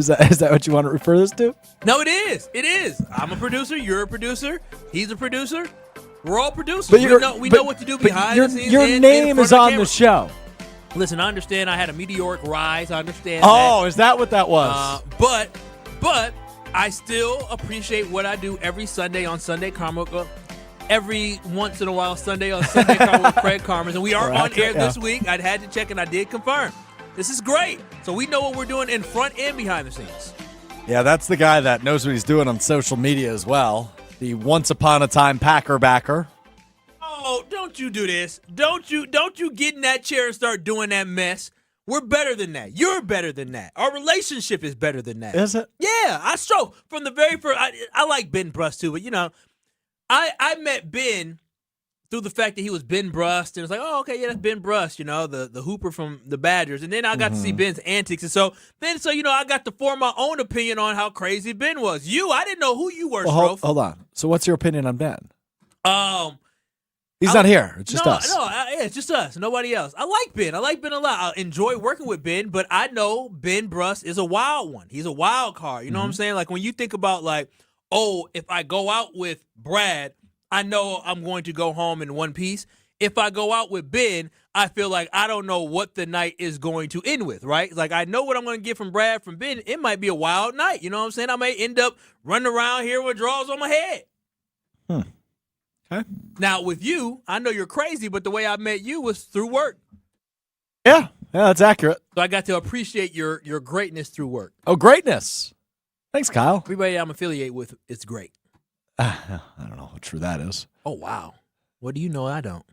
Is that what you want to refer this to? No, it is. It is. I'm a producer. You're a producer. He's a producer. We're all producers. But We know what to do behind the scenes. Your and name in is front of on the camera. show. Listen, I understand I had a meteoric rise. I understand Oh, that. is that what that was? But I still appreciate what I do every Sunday on Sunday Karma. Every once in a while, Sunday on Sunday Karma with Craig Karmas. And we are on air this week. I had to check, and I did confirm. This is great. So we know what we're doing in front and behind the scenes. Yeah, that's the guy that knows what he's doing on social media as well. The once upon a time Packer backer. Oh, don't you do this. Don't you get in that chair and start doing that mess. We're better than that. You're better than that. Our relationship is better than that. Is it? Yeah, I strove from the very first. I like Ben Bruss too, but I met Ben through the fact that he was Ben Bruss, and it was like, oh, okay, yeah, that's Ben Bruss, the hooper from the Badgers. And then I got to see Ben's antics. And so I got to form my own opinion on how crazy Ben was. I didn't know who you were, Well, Strofe. hold on. So what's your opinion on Ben? He's I- not here. It's just us. Yeah, it's just us. Nobody else. I like Ben. I like Ben a lot. I enjoy working with Ben, but I know Ben Bruss is a wild one. He's a wild card. You know what I'm saying? Like when you think about if I go out with Brad, I know I'm going to go home in one piece. If I go out with Ben, I feel like I don't know what the night is going to end with, right? Like I know what I'm going to get from Brad, from Ben. It might be a wild night. You know what I'm saying? I may end up running around here with drawers on my head. Okay. Now, with you, I know you're crazy, but the way I met you was through work. Yeah, that's accurate. So I got to appreciate your greatness through work. Oh, greatness. Thanks, Kyle. Everybody I'm affiliated with, it's great. I don't know how true that is. Oh, wow. What do you know I don't?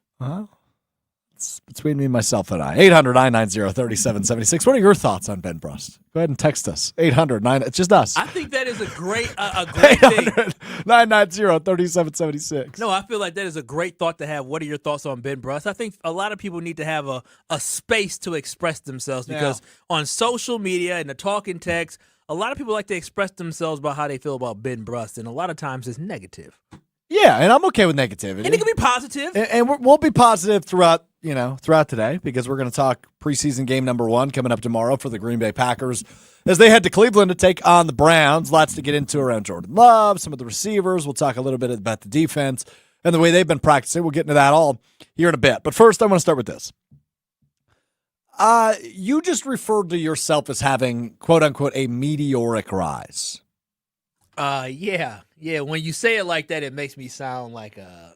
It's between me, myself, and I. 800-990-3776. What are your thoughts on Ben Bruss? Go ahead and text us. 800-9. It's just us. I think that is a great thing. 800-990-3776. No, I feel like that is a great thought to have. What are your thoughts on Ben Bruss? I think a lot of people need to have a space to express themselves because on social media and the talking text, a lot of people like to express themselves about how they feel about Ben Bruss, and a lot of times it's negative. Yeah, and I'm okay with negativity. And it can be positive. And we'll be positive throughout today because we're going to talk preseason game number 1 coming up tomorrow for the Green Bay Packers as they head to Cleveland to take on the Browns. Lots to get into around Jordan Love, some of the receivers. We'll talk a little bit about the defense and the way they've been practicing. We'll get into that all here in a bit. But first, I want to start with this. You just referred to yourself as having, quote unquote, a meteoric rise. Yeah. When you say it like that, it makes me sound like a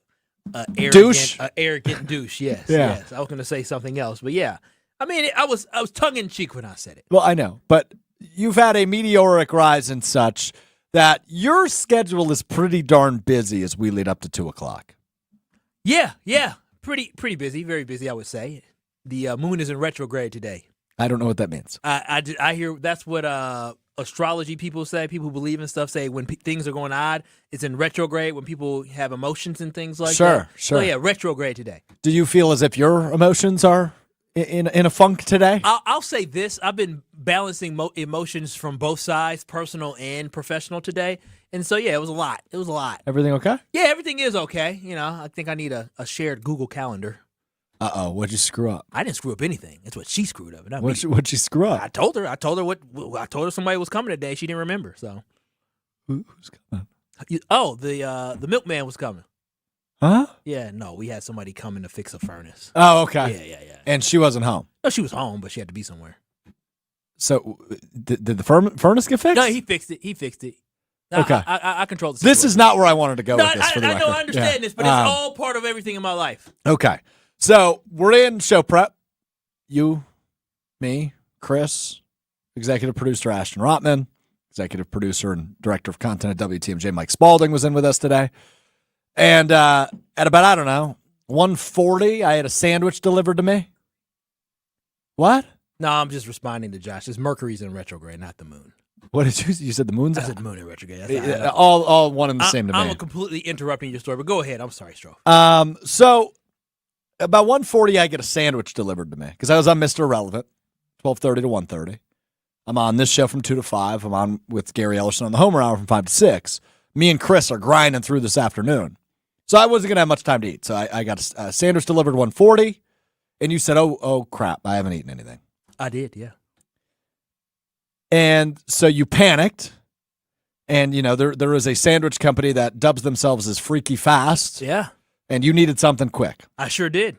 arrogant douche. Yes, yes. I was going to say something else, but yeah. I mean, I was tongue in cheek when I said it. Well, I know, but you've had a meteoric rise and such that your schedule is pretty darn busy as we lead up to 2:00. Yeah, pretty busy, very busy. I would say the moon is in retrograde today. I don't know what that means. I hear that's what astrology people say. People who believe in stuff say when things are going odd, it's in retrograde when people have emotions and things like that. Sure. So yeah, retrograde today. Do you feel as if your emotions are in a funk today? I'll say this. I've been balancing emotions from both sides, personal and professional today. And so, yeah, it was a lot. Everything okay? Yeah, everything is okay. I think I need a shared Google Calendar. Uh-oh, what'd you screw up? I didn't screw up anything. That's what she screwed up. What'd you screw up? I told her somebody was coming today. She didn't remember. So who's coming? The milkman was coming. Huh? Yeah, no, we had somebody coming to fix a furnace. Oh, okay. Yeah. And she wasn't home. No, she was home, but she had to be somewhere. So did the furnace get fixed? No, he fixed it. Okay. I control the situation. This is not where I wanted to go with this, for the I record. know, I understand this, but it's all part of everything in my life. Okay. So we're in show prep. You, me, Chris, executive producer Ashton Rotman, executive producer and director of content at WTMJ Mike Spalding was in with us today. And at about, 1:40, I had a sandwich delivered to me. What? No, I'm just responding to Josh. It's Mercury's in retrograde, not the moon. What did you said the moon's I said the moon in retrograde. all one and the same to me. I'm completely interrupting your story, but go ahead. I'm sorry, Stroh. So about 1:40, I get a sandwich delivered to me because I was on Mr. Irrelevant, 12:30 to 1:30. I'm on this show from 2 to 5. I'm on with Gary Ellerson on the Homer Hour from 5 to 6. Me and Chris are grinding through this afternoon. So I wasn't going to have much time to eat. So I got a sandwich delivered 1:40, and you said, oh, crap, I haven't eaten anything. I did, yeah. And so you panicked. And, there is a sandwich company that dubs themselves as Freaky Fast. Yeah. And you needed something quick. I sure did.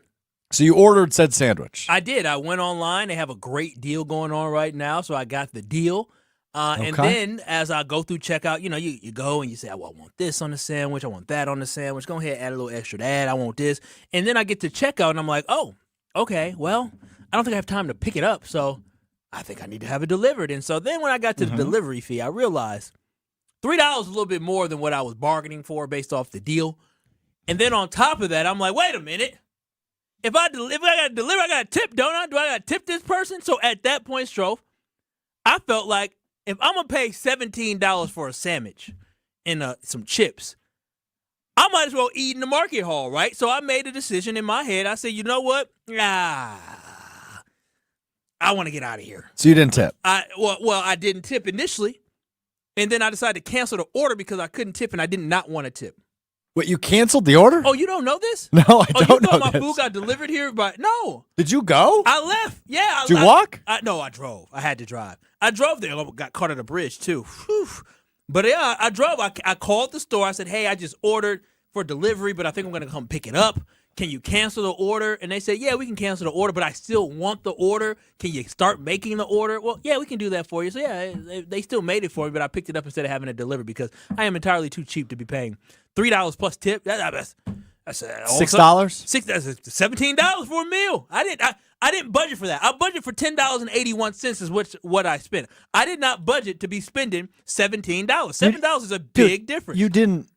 So you ordered said sandwich. I did. I went online. They have a great deal going on right now, so I got the deal. And then as I go through checkout, you go and you say, well, I want this on the sandwich. I want that on the sandwich. Go ahead, add a little extra to that. I want this. And then I get to checkout, and I'm like, oh, okay, well, I don't think I have time to pick it up, so I think I need to have it delivered. And so then when I got to the delivery fee, I realized $3 is a little bit more than what I was bargaining for based off the deal. And then on top of that, I'm like, wait a minute. If I got to deliver, I got to tip, don't I? Do I got to tip this person? So at that point, Strofe, I felt like if I'm going to pay $17 for a sandwich and some chips, I might as well eat in the market hall, right? So I made a decision in my head. I said, you know what? I want to get out of here. So you didn't tip? I didn't tip initially. And then I decided to cancel the order because I couldn't tip and I did not want to tip. What, you canceled the order? Oh, you don't know this? No, I don't know this. Oh, you thought my food got delivered here? But no. Did you go? I left. Yeah. Did you walk? No, I drove. I had to drive. I drove there. I got caught at a bridge, too. Whew. But, yeah, I drove. I called the store. I said, hey, I just ordered for delivery, but I think I'm going to come pick it up. Can you cancel the order? And they said, yeah, we can cancel the order, but I still want the order. Can you start making the order? Well, yeah, we can do that for you. So, yeah, they still made it for me, but I picked it up instead of having it delivered because I am entirely too cheap to be paying $3 plus tip. That's $6? That's $17 for a meal. I didn't budget for that. I budgeted for $10.81 is what I spent. I did not budget to be spending $17. $7 is a big difference. You didn't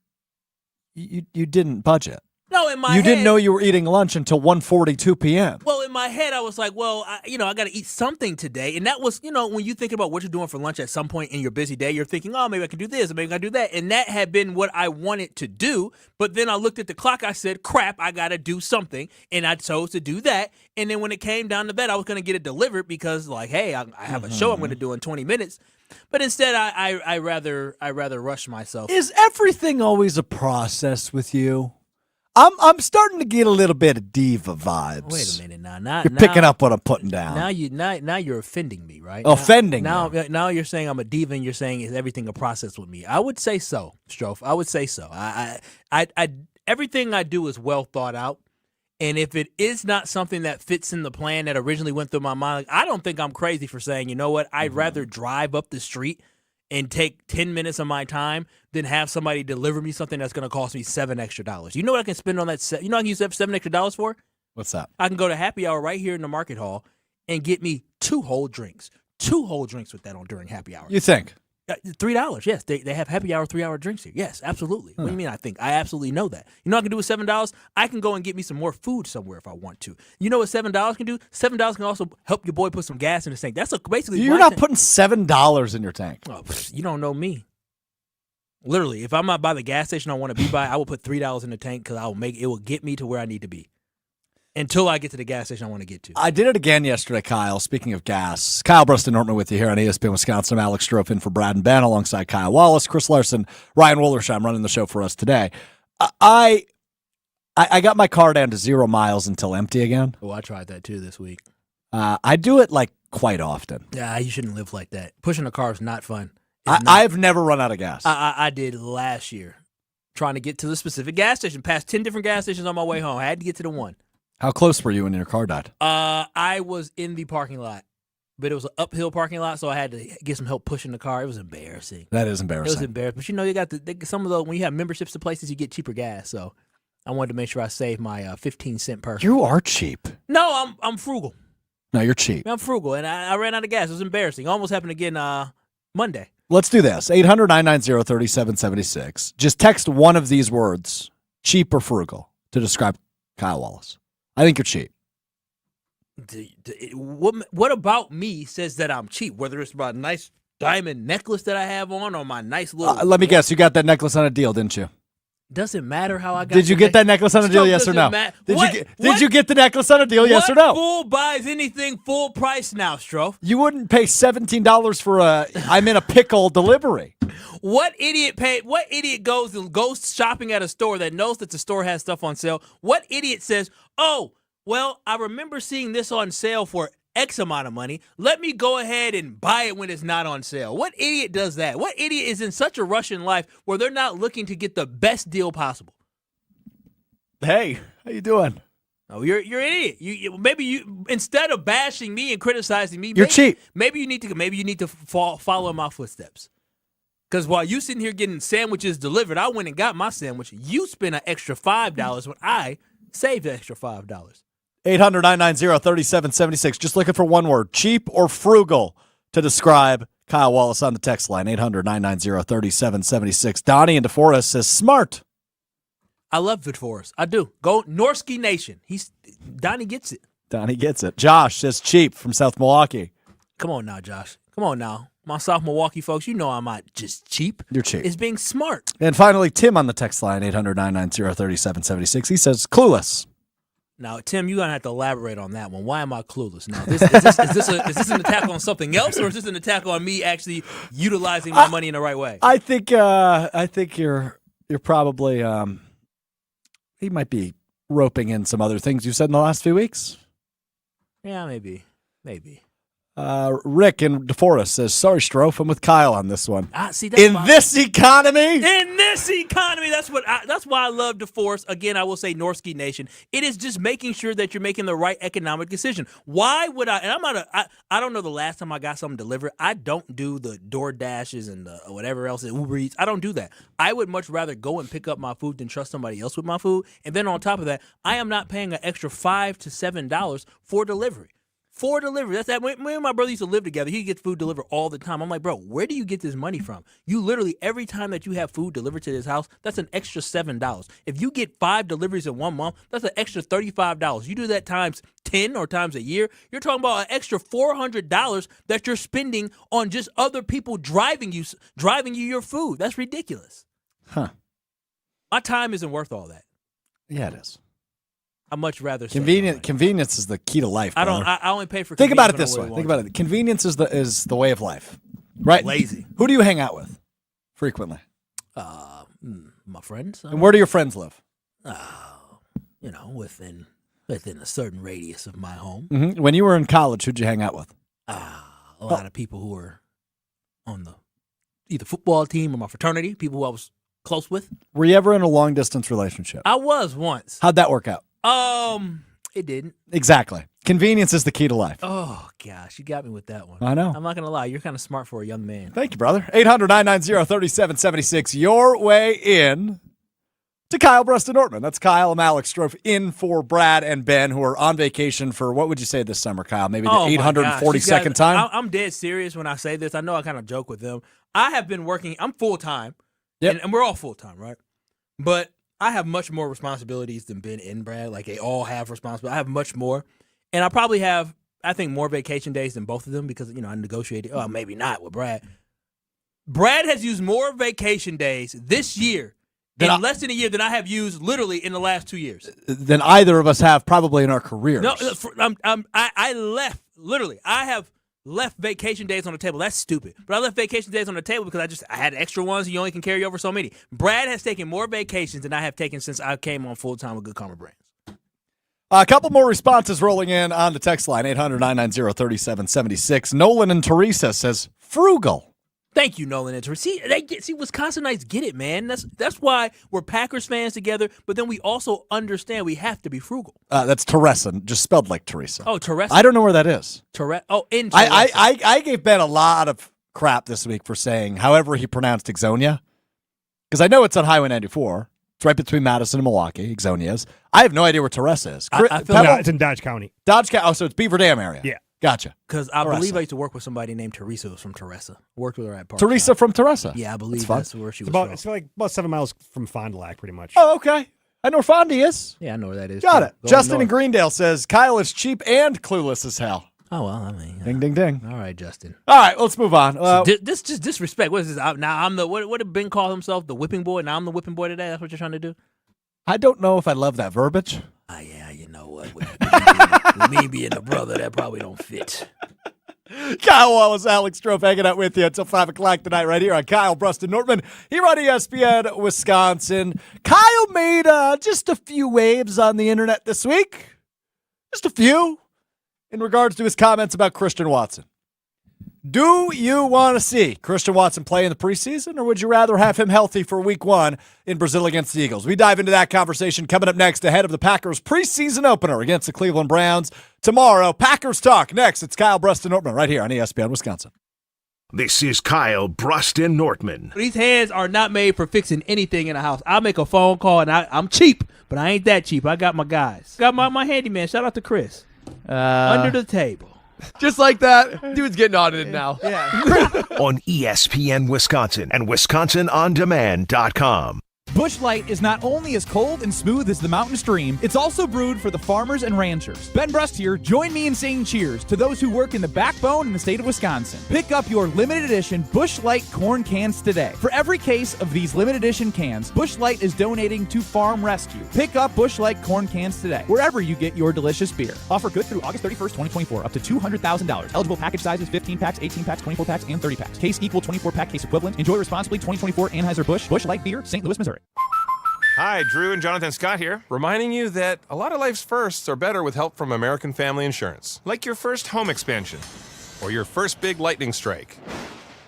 budget. No, in my head. You didn't know you were eating lunch until 1:42 p.m. Well, in my head, I was like, well, I got to eat something today. And that was, when you think about what you're doing for lunch at some point in your busy day, you're thinking, oh, maybe I can do this, or maybe I can do that. And that had been what I wanted to do. But then I looked at the clock. I said, crap, I got to do something. And I chose to do that. And then when it came down to that, I was going to get it delivered because, like, hey, I have a show I'm going to do in 20 minutes. But instead, I rather rush myself. Is everything always a process with you? I'm starting to get a little bit of diva vibes. Wait a minute now. You're picking up what I'm putting down. Now you're offending me, right? Offending now you're saying I'm a diva, and you're saying is everything a process with me? I would say so, Strofe. I would say so. I everything I do is well thought out, and if it is not something that fits in the plan that originally went through my mind, I don't think I'm crazy for saying, you know what? I'd rather drive up the street and take 10 minutes of my time than have somebody deliver me something that's going to cost me $7 extra. You know what I can spend on that? You know what I can use that $7 extra for? What's that? I can go to happy hour right here in the market hall and get me 2 whole drinks. 2 whole drinks with that on during happy hour. You think? $3, yes. They have happy hour 3-hour drinks here. Yes, absolutely. What do you mean I think? I absolutely know that. You know what I can do with $7? I can go and get me some more food somewhere if I want to. You know what $7 can do? $7 can also help your boy put some gas in the tank. That's basically You're not putting $7 in your tank. Oh, you don't know me. Literally, if I'm not by the gas station I want to be by, I will put $3 in the tank because it will get me to where I need to be. Until I get to the gas station I want to get to. I did it again yesterday, Kyle. Speaking of gas, Kyle Bruston Norton with you here on ESPN Wisconsin. Alex Strofe in for Brad and Ben alongside Kyle Wallace, Chris Larson, Ryan Wollersheim running the show for us today. I got my car down to 0 miles until empty again. Oh, I tried that too this week. I do it like quite often. Yeah, you shouldn't live like that. Pushing a car is not fun. I've never run out of gas. I did last year, trying to get to the specific gas station. Passed 10 different gas stations on my way home. I had to get to the one. How close were you when your car died? I was in the parking lot, but it was an uphill parking lot, so I had to get some help pushing the car. It was embarrassing. That is embarrassing. It was embarrassing. But you got some of those, when you have memberships to places, you get cheaper gas. So I wanted to make sure I saved my 15 cent per. You are cheap. No, I'm frugal. No, you're cheap. I'm frugal, and I ran out of gas. It was embarrassing. Almost happened again Monday. Let's do this. 800-990-3776. Just text one of these words, cheap or frugal, to describe Kyle Wallace. I think you're cheap. What about me says that I'm cheap? Whether it's about a nice diamond necklace that I have on or my nice little... let me guess. You got that necklace on a deal, didn't you? Doesn't matter how I got. Did you get that necklace on a deal? Yes or no? Did you get the necklace on a deal? Yes or no? Fool buys anything full price now, Strofe? You wouldn't pay $17 for I'm in a pickle delivery. What idiot goes shopping at a store that knows that the store has stuff on sale? What idiot says, "Oh, well, I remember seeing this on sale for X amount of money. Let me go ahead and buy it when it's not on sale. What idiot does that? What idiot is in such a rush in life where they're not looking to get the best deal possible? Hey, how you doing? Oh, you're an idiot. Maybe you instead of bashing me and criticizing me, You're cheap. Maybe you need to follow in my footsteps. Because while you sitting here getting sandwiches delivered, I went and got my sandwich. You spent an extra $5 when I saved an extra $5. 800-990-3776. Just looking for one word, cheap or frugal, to describe Kyle Wallace on the text line. 800-990-3776. Donnie in DeForest says smart. I love DeForest. I do. Go Norski Nation. Donnie gets it. Donnie gets it. Josh says cheap from South Milwaukee. Come on now, Josh. Come on now. My South Milwaukee folks, you know I'm not just cheap. You're cheap. It's being smart. And finally, Tim on the text line, 800-990-3776. He says clueless. Now, Tim, you're going to have to elaborate on that one. Why am I clueless? Now, is this an attack on something else, or is this an attack on me actually utilizing my money in the right way? I think you're probably he might be roping in some other things you said in the last few weeks. Yeah, maybe. Rick in DeForest says, sorry, Strofe, I'm with Kyle on this one. See, this economy? In this economy, that's why I love DeForest. Again, I will say Norski Nation. It is just making sure that you're making the right economic decision. Why would I? And I don't know the last time I got something delivered. I don't do the DoorDashes and the whatever else, Uber Eats. I don't do that. I would much rather go and pick up my food than trust somebody else with my food. And then on top of that, I am not paying an extra $5 to $7 for delivery. For delivery. That's that. When my brother used to live together, he gets food delivered all the time. I'm like, bro, where do you get this money from? You literally, every time that you have food delivered to this house, that's an extra $7. If you get 5 deliveries in 1 month, that's an extra $35. You do that times 10 or times a year, you're talking about an extra $400 that you're spending on just other people driving you your food. That's ridiculous. Huh. My time isn't worth all that. Yeah, it is. I'd much rather Convenience is the key to life. Brother. I only pay for. Think about it this way. Think about it. Convenience is the way of life, right? Lazy. Who do you hang out with frequently? My friends. And where do your friends live? Within a certain radius of my home. Mm-hmm. When you were in college, who'd you hang out with? A lot of people who were on the either football team or my fraternity. People who I was close with. Were you ever in a long distance relationship? I was once. How'd that work out? It didn't. Exactly. Convenience is the key to life. Oh, gosh. You got me with that one. I know. I'm not going to lie. You're kind of smart for a young man. Thank you, brother. 800-990-3776. Your way in to Kyle Preston-Nortman. That's Kyle and Alex Strofe in for Brad and Ben, who are on vacation for, what would you say this summer, Kyle? Maybe the 842nd time? I'm dead serious when I say this. I know I kind of joke with them. I have been working. I'm full-time. Yep. And we're all full-time, right? But I have much more responsibilities than Ben and Brad. Like, they all have responsibilities. I have much more. And I probably have, I think, more vacation days than both of them because, I negotiated. Oh, maybe not with Brad. Brad has used more vacation days this year, in less than a year, than I have used literally in the last 2 years. Than either of us have probably in our careers. No, I left, literally. I have left vacation days on the table. That's stupid. But I left vacation days on the table because I had extra ones and you only can carry over so many. Brad has taken more vacations than I have taken since I came on full-time with Good Karma Brands. A couple more responses rolling in on the text line, 800-990-3776. Nolan and Teresa says, frugal. Thank you, Nolan and Teresa. See, Wisconsinites get it, man. That's why we're Packers fans together, but then we also understand we have to be frugal. That's Teresa, just spelled like Teresa. Oh, Teresa. I don't know where that is. In Teresa. I gave Ben a lot of crap this week for saying however he pronounced Ixonia, because I know it's on Highway 94. It's right between Madison and Milwaukee, Ixonia is. I have no idea where Teresa is. I feel like it's in Dodge County. Dodge County. Oh, so it's Beaver Dam area. Yeah. Gotcha. Because I believe I used to work with somebody named Teresa who's from Teresa. Worked with her at Park. Teresa from Teresa. Yeah, I believe that's where she was from. It's like about 7 miles from Fond du Lac, pretty much. Oh, okay. I know where Fondy is. Yeah, I know where that is. Got it. Justin in Greendale says, Kyle is cheap and clueless as hell. Oh, well, I mean. Ding, ding, ding. All right, Justin. All right, let's move on. This just disrespect. What is this? Now I'm the, what did Ben call himself? The whipping boy? Now I'm the whipping boy today? That's what you're trying to do? I don't know if I love that verbiage. Yeah, you know what? With me being a brother, that probably don't fit. Kyle Wallace, Alex Strofe hanging out with you until 5 o'clock tonight right here on Kyle Preston-Nortman here on ESPN Wisconsin. Kyle made just a few waves on the internet this week. Just a few. in regards to his comments about Christian Watson. Do you want to see Christian Watson play in the preseason, or would you rather have him healthy for week 1 in Brazil against the Eagles? We dive into that conversation coming up next ahead of the Packers preseason opener against the Cleveland Browns tomorrow. Packers Talk next. It's Kyle Bruston-Nortman right here on ESPN Wisconsin. This is Kyle Bruston-Nortman. These hands are not made for fixing anything in the house. I'll make a phone call, and I'm cheap, but I ain't that cheap. I got my guys. Got my handyman. Shout out to Chris. Under the table. Just like that, dude's getting audited now. Yeah. On ESPN Wisconsin and WisconsinOnDemand.com. Busch Light is not only as cold and smooth as the mountain stream, it's also brewed for the farmers and ranchers. Ben Brust here. Join me in saying cheers to those who work in the backbone in the state of Wisconsin. Pick up your limited edition Busch Light corn cans today. For every case of these limited edition cans, Busch Light is donating to Farm Rescue. Pick up Busch Light corn cans today, wherever you get your delicious beer. Offer good through August 31st, 2024, up to $200,000. Eligible package sizes 15 packs, 18 packs, 24 packs, and 30 packs. Case equal 24-pack case equivalent. Enjoy responsibly. 2024 Anheuser-Busch. Busch Light Beer, St. Louis, Missouri. Hi, Drew and Jonathan Scott here, reminding you that a lot of life's firsts are better with help from American Family Insurance. Like your first home expansion or your first big lightning strike.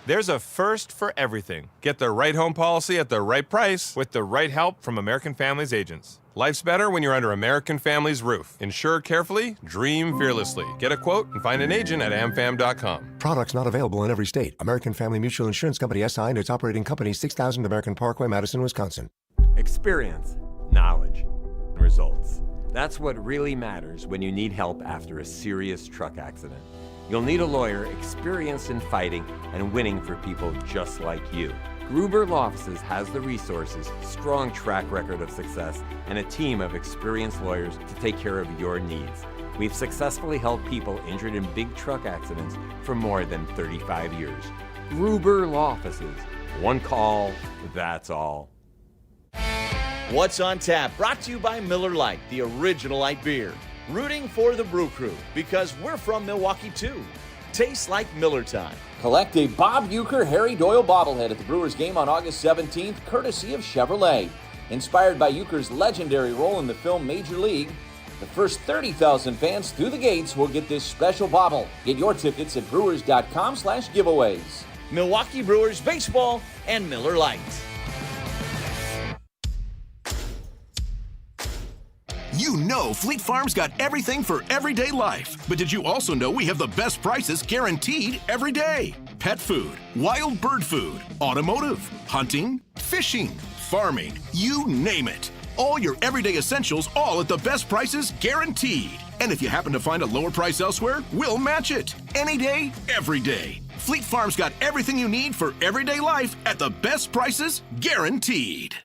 There's a first for everything. Get the right home policy at the right price with the right help from American Family's agents. Life's better when you're under American Family's roof. Insure carefully, dream fearlessly. Get a quote and find an agent at amfam.com. Products not available in every state. American Family Mutual Insurance Company SI and its operating company 6000 American Parkway, Madison, Wisconsin. Experience, knowledge, results. That's what really matters when you need help after a serious truck accident. You'll need a lawyer experienced in fighting and winning for people just like you. Gruber Law Offices has the resources, strong track record of success, and a team of experienced lawyers to take care of your needs. We've successfully helped people injured in big truck accidents for more than 35 years. Gruber Law Offices. One call, that's all. What's on Tap, brought to you by Miller Lite, the original light beer. Rooting for the Brew Crew, because we're from Milwaukee too. Tastes like Miller time. Collect a Bob Uecker Harry Doyle bobblehead at the Brewers game on August 17th, courtesy of Chevrolet. Inspired by Uecker's legendary role in the film Major League, the first 30,000 fans through the gates will get this special bobble. Get your tickets at brewers.com/giveaways. Milwaukee Brewers Baseball and Miller Lite. You know Fleet Farm's got everything for everyday life. But did you also know we have the best prices guaranteed every day? Pet food, wild bird food, automotive, hunting, fishing, farming, you name it. All your everyday essentials, all at the best prices guaranteed. And if you happen to find a lower price elsewhere, we'll match it. Any day, every day. Fleet Farm's got everything you need for everyday life at the best prices guaranteed.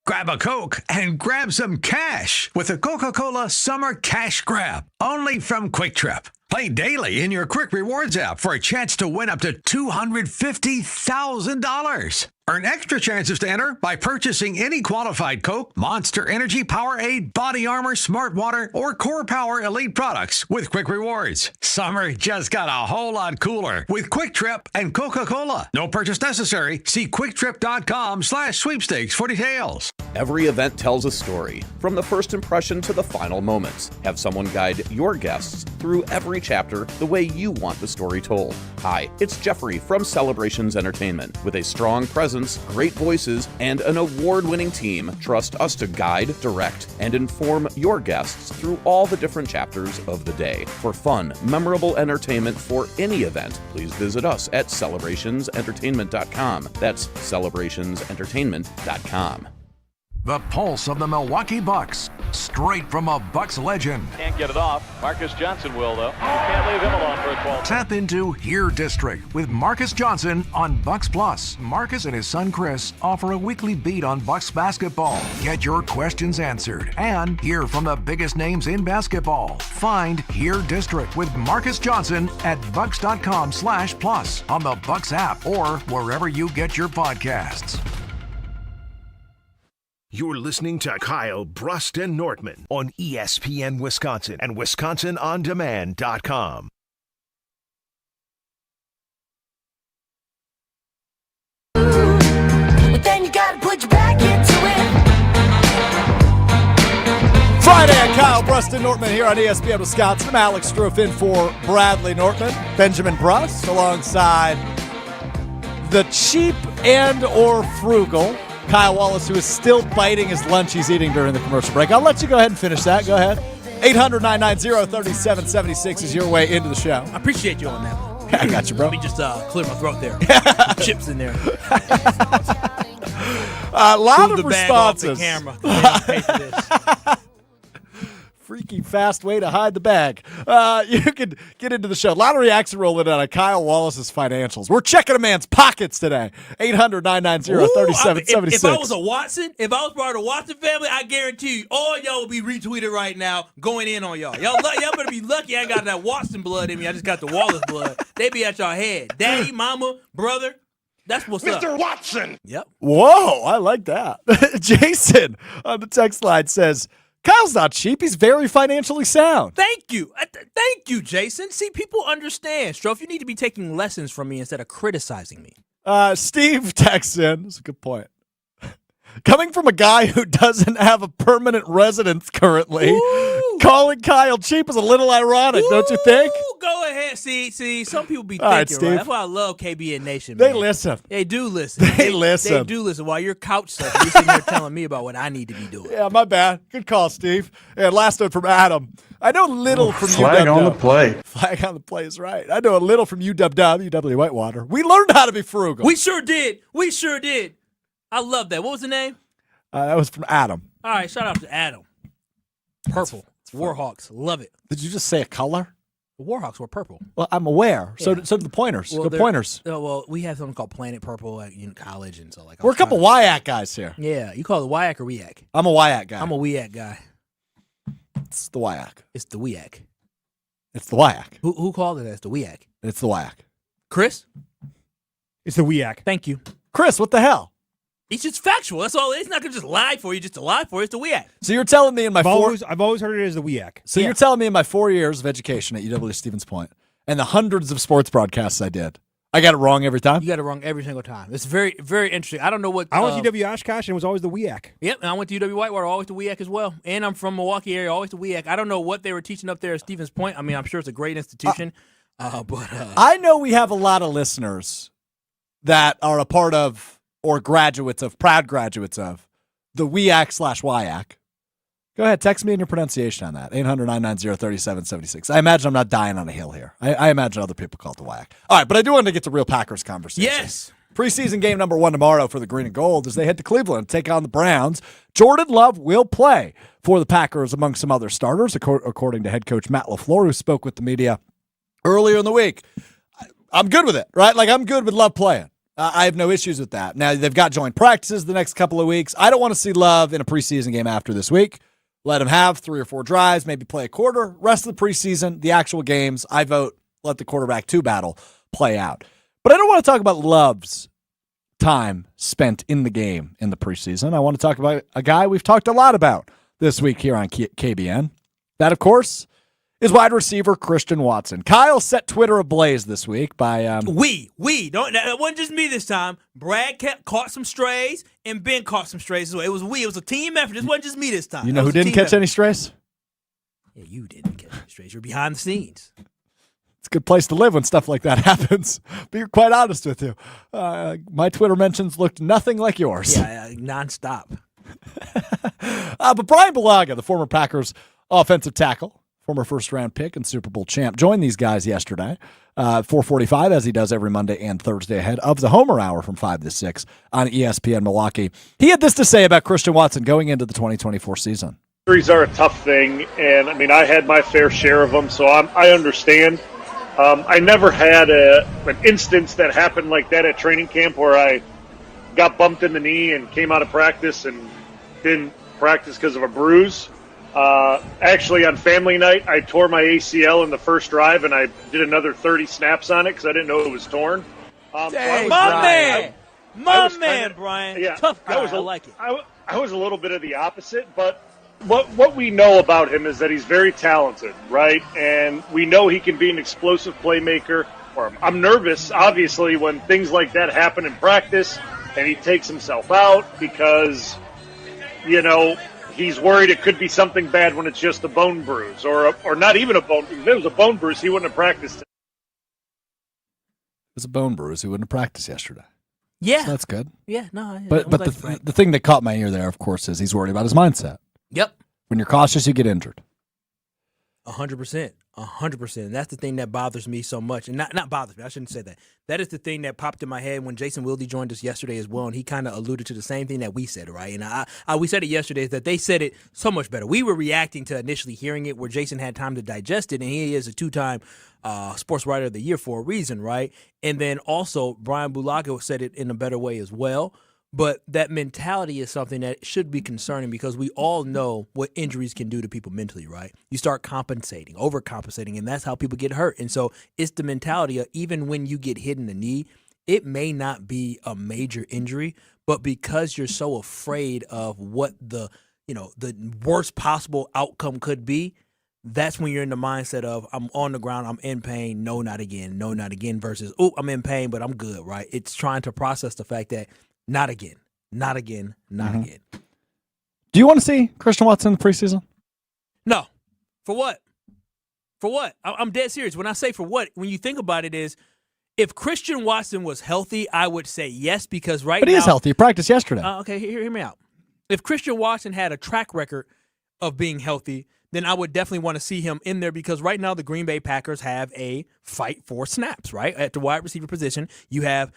Grab a Coke and grab some cash with the Coca-Cola Summer Cash Grab, only from Quick Trip. Play daily in your Quick Rewards app for a chance to win up to $250,000. Earn extra chances to enter by purchasing any qualified Coke, Monster Energy, Powerade, Body Armor, Smart Water, or Core Power Elite products with Quick Rewards. Summer just got a whole lot cooler with Quick Trip and Coca-Cola. No purchase necessary. See QuickTrip.com/sweepstakes for details. Every event tells a story, from the first impression to the final moments. Have someone guide your guests through every chapter the way you want the story told. Hi, it's Jeffrey from Celebrations Entertainment. With a strong presence, great voices, and an award-winning team, trust us to guide, direct, and inform your guests through all the different chapters of the day. For fun, memorable entertainment for any event, please visit us at celebrationsentertainment.com. That's celebrationsentertainment.com. The pulse of the Milwaukee Bucks, straight from a Bucks legend. Can't get it off. Marcus Johnson will, though. Can't leave him alone for a 12. Tap into Here District with Marcus Johnson on Bucks Plus. Marcus and his son Chris offer a weekly beat on Bucks basketball. Get your questions answered and hear from the biggest names in basketball. Find Here District with Marcus Johnson at bucks.com/plus on the Bucks app or wherever you get your podcasts. You're listening to Kyle Bruston-Nortman on ESPN Wisconsin and WisconsinOnDemand.com. But then you gotta put your back into it. Friday at Kyle Kyle Bruston Nortman here on ESPN Wisconsin. I'm Alex Strouf in for Bradley Nortman. Benjamin Bruss alongside the cheap and or frugal Kyle Wallace, who is still biting his lunch he's eating during the commercial break. I'll let you go ahead and finish that. Go ahead. 800-990-3776 is your way into the show. I appreciate you on that one. I got you, bro. Let me just clear my throat there. Chips in there. A lot Move of the bag off the responses. camera. I'll pay for this. Freaky fast way to hide the bag. You can get into the show. A lot of reaction rolling in on Kyle Wallace's financials. We're checking a man's pockets today. 800-990-3776. If I was a Watson, if I was part of the Watson family, I guarantee you, all y'all will be retweeted right now, going in on y'all. Y'all better be lucky I ain't got that Watson blood in me. I just got the Wallace blood. They be at y'all head. Daddy, mama, brother. That's what's up. Mr. Watson. Yep. Whoa, I like that. Jason on the text line says, Kyle's not cheap. He's very financially sound. Thank you. Thank you, Jason. See, people understand. Strouf, you need to be taking lessons from me instead of criticizing me. Steve texts in. That's a good point. Coming from a guy who doesn't have a permanent residence currently, calling Kyle cheap is a little ironic, don't you think? Go ahead. See, some people be All right, thinking, Steve. right? That's why I love KBN Nation, They man. listen. They do listen. They listen. They do listen. While you're couch surfing, you're sitting here telling me about what I need to be doing. Yeah, my bad. Good call, Steve. And last one from Adam. I know little from Flag UW. on the play. Flag on the play is right. I know a little from UW Whitewater. We learned how to be frugal. We sure did. I love that. What was the name? That was from Adam. All right, shout out to Adam. Purple. Warhawks. Love it. Did you just say a color? The Warhawks were purple. Well, I'm aware. So, Yeah. so did the Pointers. Well, Good they're- pointers. Well, we have something called Planet Purple in college, and so like We're a couple WIAC guys here. Yeah, you call it WIAC or WIAC? I'm a WIAC guy. I'm a WIAC guy. It's the WIAC. It's the WIAC. It's the WIAC. Who called it as the WIAC? It's the WIAC. Chris? It's the WIAC. Thank you. Chris, what the hell? It's just factual. That's all. It's not gonna just lie for you, just to lie for you. It's the WIAC. So you're telling me in my I've always heard it as the WIAC. So you're telling me in my 4 years of education at UW Stevens Point and the hundreds of sports broadcasts I did, I got it wrong every time? You got it wrong every single time. It's very, very interesting. I don't know what. I went to UW Oshkosh and it was always the WIAC. Yep, and I went to UW Whitewater, always the WIAC as well. And I'm from Milwaukee area, always the WIAC. I don't know what they were teaching up there at Stevens Point. I mean, I'm sure it's a great institution. But I know we have a lot of listeners that are a part of or graduates of, proud graduates of, the WIAC/WIAC. Go ahead, text me in your pronunciation on that. 800-990-3776. I imagine I'm not dying on a hill here. I imagine other people call it the WIAC. All right, but I do want to get to real Packers conversation. Yes. Preseason game number 1 tomorrow for the Green and Gold as they head to Cleveland to take on the Browns. Jordan Love will play for the Packers among some other starters, according to head coach Matt LaFleur, who spoke with the media earlier in the week. I'm good with it, right? Like, I'm good with Love playing. I have no issues with that. Now, they've got joint practices the next couple of weeks. I don't want to see Love in a preseason game after this week. Let him have 3 or 4 drives, maybe play a quarter. Rest of the preseason, the actual games, I vote let the quarterback 2 battle play out. But I don't want to talk about Love's time spent in the game in the preseason. I want to talk about a guy we've talked a lot about this week here on KBN. That, of course, is wide receiver Christian Watson. Kyle set Twitter ablaze this week by we don't. That wasn't just me this time. Brad caught some strays, and Ben caught some strays as well. It was we. It was a team effort. This wasn't just me this time. You know who didn't catch any strays? Yeah, you didn't catch any strays. You're behind the scenes. It's a good place to live when stuff like that happens. Be quite honest with you. My Twitter mentions looked nothing like yours. Yeah, nonstop. But Brian Bulaga, the former Packers offensive tackle, former first-round pick and Super Bowl champ, joined these guys yesterday, 4:45, as he does every Monday and Thursday ahead of the Homer Hour from 5 to 6 on ESPN Milwaukee. He had this to say about Christian Watson going into the 2024 season. Injuries are a tough thing, and, I mean, I had my fair share of them, so I understand. I never had an instance that happened like that at training camp where I got bumped in the knee and came out of practice and didn't practice because of a bruise. Actually, on family night, I tore my ACL in the first drive, and I did another 30 snaps on it because I didn't know it was torn. Brian. Brian. Yeah, Tough guy. I like it. I was a little bit of the opposite, but what we know about him is that he's very talented, right? And we know he can be an explosive playmaker. I'm nervous, obviously, when things like that happen in practice and he takes himself out because, you know, he's worried it could be something bad when it's just a bone bruise or not even a bone bruise. If it was a bone bruise, he wouldn't have practiced. It was a bone bruise. He wouldn't have practiced yesterday. Yeah. So that's good. Yeah, no. But the thing that caught my ear there, of course, is he's worried about his mindset. Yep. When you're cautious, you get injured. 100%. 100%. And that's the thing that bothers me so much. And not bothers me. I shouldn't say that. That is the thing that popped in my head when Jason Wilde joined us yesterday as well. And he kind of alluded to the same thing that we said, right? And we said it yesterday, is that they said it so much better. We were reacting to initially hearing it where Jason had time to digest it. And he is a 2-time Sports Writer of the Year for a reason, right? And then also Brian Bulaga said it in a better way as well. But that mentality is something that should be concerning because we all know what injuries can do to people mentally, right? You start compensating, overcompensating, and that's how people get hurt. And so it's the mentality of even when you get hit in the knee, it may not be a major injury, but because you're so afraid of what the worst possible outcome could be, that's when you're in the mindset of I'm on the ground, I'm in pain, no, not again, versus, oh, I'm in pain, but I'm good, right? It's trying to process the fact that not again. Again. Do you want to see Christian Watson in the preseason? No. For what? I'm dead serious. When I say for what, when you think about it is, if Christian Watson was healthy, I would say yes because right now. But he is healthy. He practiced yesterday. Okay, hear me out. If Christian Watson had a track record of being healthy, then I would definitely want to see him in there because right now the Green Bay Packers have a fight for snaps, right? At the wide receiver position, you have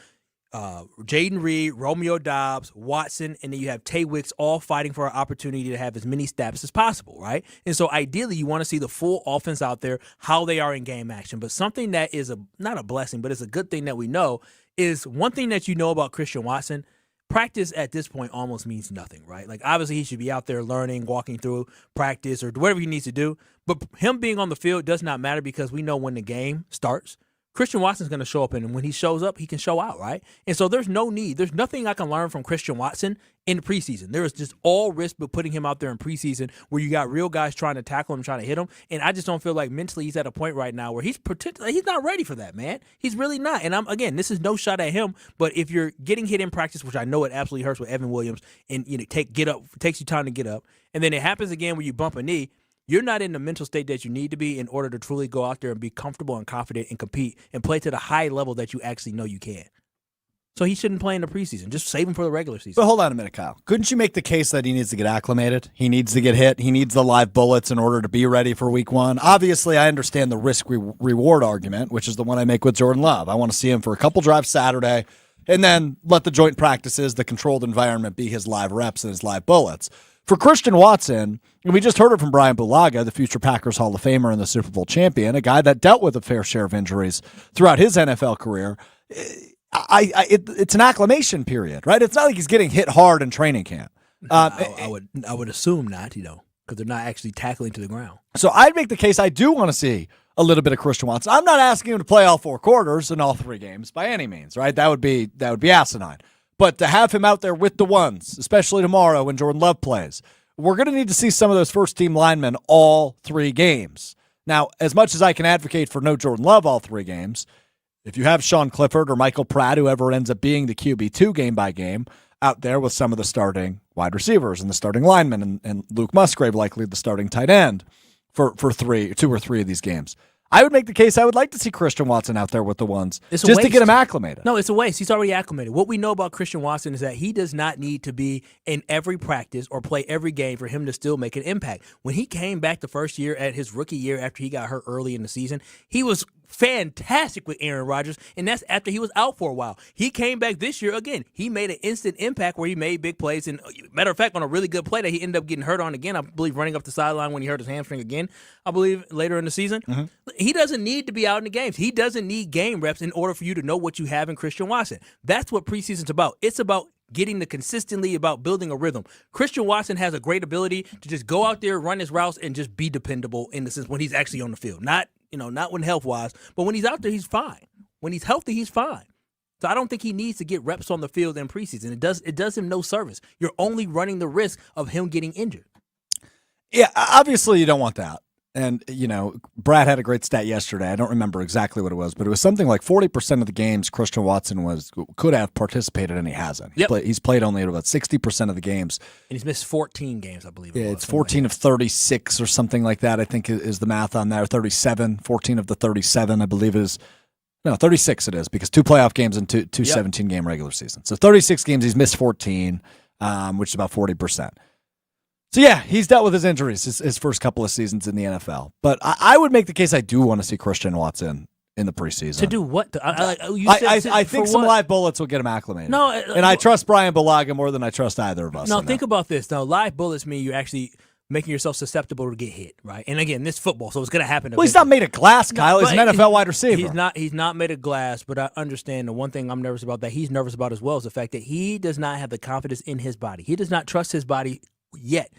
Jaden Reed, Romeo Doubs, Watson, and then you have Tay Wicks all fighting for an opportunity to have as many snaps as possible, right? And so ideally you want to see the full offense out there, how they are in game action. But something that is not a blessing, but it's a good thing that we know is one thing that you know about Christian Watson, practice at this point almost means nothing, right? Like obviously he should be out there learning, walking through practice or whatever he needs to do. But him being on the field does not matter because we know when the game starts, Christian Watson's going to show up, and when he shows up, he can show out, right? And so there's no need. There's nothing I can learn from Christian Watson in the preseason. There is just all risk but putting him out there in preseason where you got real guys trying to tackle him, trying to hit him, and I just don't feel like mentally he's at a point right now where he's not ready for that, man. He's really not. And again, this is no shot at him, but if you're getting hit in practice, which I know it absolutely hurts with Evan Williams, and takes you time to get up, and then it happens again where you bump a knee, you're not in the mental state that you need to be in order to truly go out there and be comfortable and confident and compete and play to the high level that you actually know you can. So he shouldn't play in the preseason. Just save him for the regular season. But hold on a minute, Kyle. Couldn't you make the case that he needs to get acclimated? He needs to get hit. He needs the live bullets in order to be ready for week one. Obviously, I understand the risk-reward argument, which is the one I make with Jordan Love. I want to see him for a couple drives Saturday and then let the joint practices, the controlled environment be his live reps and his live bullets. For Christian Watson, and we just heard it from Brian Bulaga, the future Packers Hall of Famer and the Super Bowl champion, a guy that dealt with a fair share of injuries throughout his NFL career, it's an acclimation period, right? It's not like he's getting hit hard in training camp. I would assume not, because they're not actually tackling to the ground. So I'd make the case I do want to see a little bit of Christian Watson. I'm not asking him to play all 4 quarters in all 3 games by any means, right? That would be asinine. But to have him out there with the ones, especially tomorrow when Jordan Love plays, we're going to need to see some of those first-team linemen all 3 games. Now, as much as I can advocate for no Jordan Love all 3 games, if you have Sean Clifford or Michael Pratt, whoever ends up being the QB2 game by game, out there with some of the starting wide receivers and the starting linemen and Luke Musgrave likely the starting tight end for 2 or 3 of these games, I would make the case I would like to see Christian Watson out there with the ones just to get him acclimated. No, it's a waste. He's already acclimated. What we know about Christian Watson is that he does not need to be in every practice or play every game for him to still make an impact. When he came back the first year at his rookie year after he got hurt early in the season, he was fantastic with Aaron Rodgers, and that's after he was out for a while. He came back this year again. He made an instant impact where he made big plays, and matter of fact, on a really good play that he ended up getting hurt on again, I believe running up the sideline when he hurt his hamstring again, I believe later in the season. Mm-hmm. He doesn't need to be out in the games. He doesn't need game reps in order for you to know what you have in Christian Watson. That's what preseason's about. It's about getting the consistently, about building a rhythm. Christian Watson has a great ability to just go out there, run his routes, and just be dependable in the sense when he's actually on the field. Not when health-wise, but when he's out there, he's fine. When he's healthy, he's fine. So I don't think he needs to get reps on the field in preseason. It does him no service. You're only running the risk of him getting injured. Yeah, obviously you don't want that. And, Brad had a great stat yesterday. I don't remember exactly what it was, but it was something like 40% of the games Christian Watson could have participated in, he hasn't. Yep. He's played only about 60% of the games. And he's missed 14 games, I believe. It's 14 of 36 or something like that, I think is the math on there. 37, 14 of the 37, I believe is. No, 36 it is, because 2 playoff games and two 17-game regular seasons. So 36 games, he's missed 14, which is about 40%. So, yeah, he's dealt with his injuries his first couple of seasons in the NFL. But I would make the case I do want to see Christian Watson in the preseason. To do what? I think some live bullets will get him acclimated. No, and I trust Brian Bulaga more than I trust either of us. No, think about this. Now, live bullets mean you're actually making yourself susceptible to get hit, right? And again, this football, so it's going to happen. Well, he's not made of glass, Kyle. He's an NFL wide receiver. He's not made of glass, but I understand the one thing I'm nervous about that he's nervous about as well is the fact that he does not have the confidence in his body. He does not trust his body yet.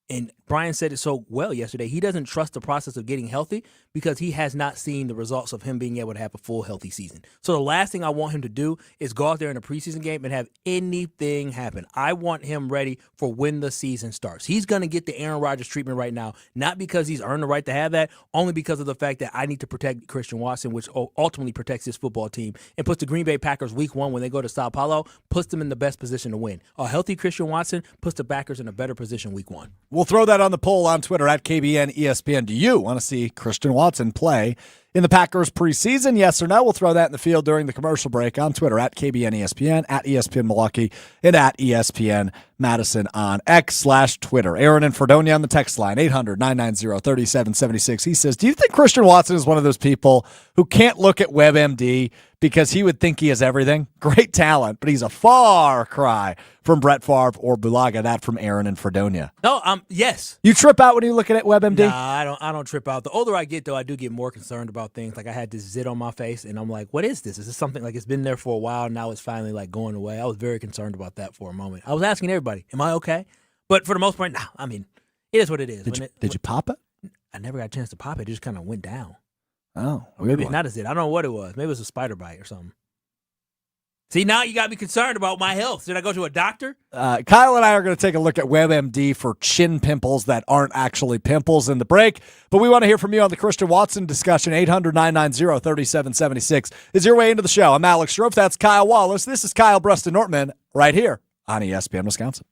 And Brian said it so well yesterday. He doesn't trust the process of getting healthy because he has not seen the results of him being able to have a full healthy season. So the last thing I want him to do is go out there in a preseason game and have anything happen. I want him ready for when the season starts. He's going to get the Aaron Rodgers treatment right now, not because he's earned the right to have that, only because of the fact that I need to protect Christian Watson, which ultimately protects his football team and puts the Green Bay Packers week 1 when they go to Sao Paulo, puts them in the best position to win. A healthy Christian Watson puts the Packers in a better position week 1. We'll throw that on the poll on Twitter at KBN ESPN. Do you want to see Christian Watson play in the Packers preseason? Yes or no? We'll throw that in the field during the commercial break on Twitter at KBN ESPN, at ESPN Milwaukee, and at ESPN Madison on X/Twitter. Aaron in Fredonia on the text line, 800-990-3776. He says, do you think Christian Watson is one of those people who can't look at WebMD because he would think he has everything? Great talent, but he's a far cry from Brett Favre or Bulaga. That from Aaron in Fredonia. No, yes. You trip out when you look at WebMD? Nah, I don't trip out. The older I get, though, I do get more concerned about things. Like I had this zit on my face, and I'm like, what is this? Is this something like it's been there for a while, and now it's finally like going away? I was very concerned about that for a moment. I was asking everybody, am I okay? But for the most part, I mean, it is what it is. Did you pop it? I never got a chance to pop it. It just kind of went down. Oh, maybe it's not a zit. I don't know what it was. Maybe it was a spider bite or something. See, now you got me concerned about my health. Should I go to a doctor? Kyle and I are going to take a look at WebMD for chin pimples that aren't actually pimples in the break. But we want to hear from you on the Christian Watson discussion. 800-990-3776 is your way into the show. I'm Alex Strofe. That's Kyle Wallace. This is Kyle Bruston-Nortman right here on ESPN Wisconsin.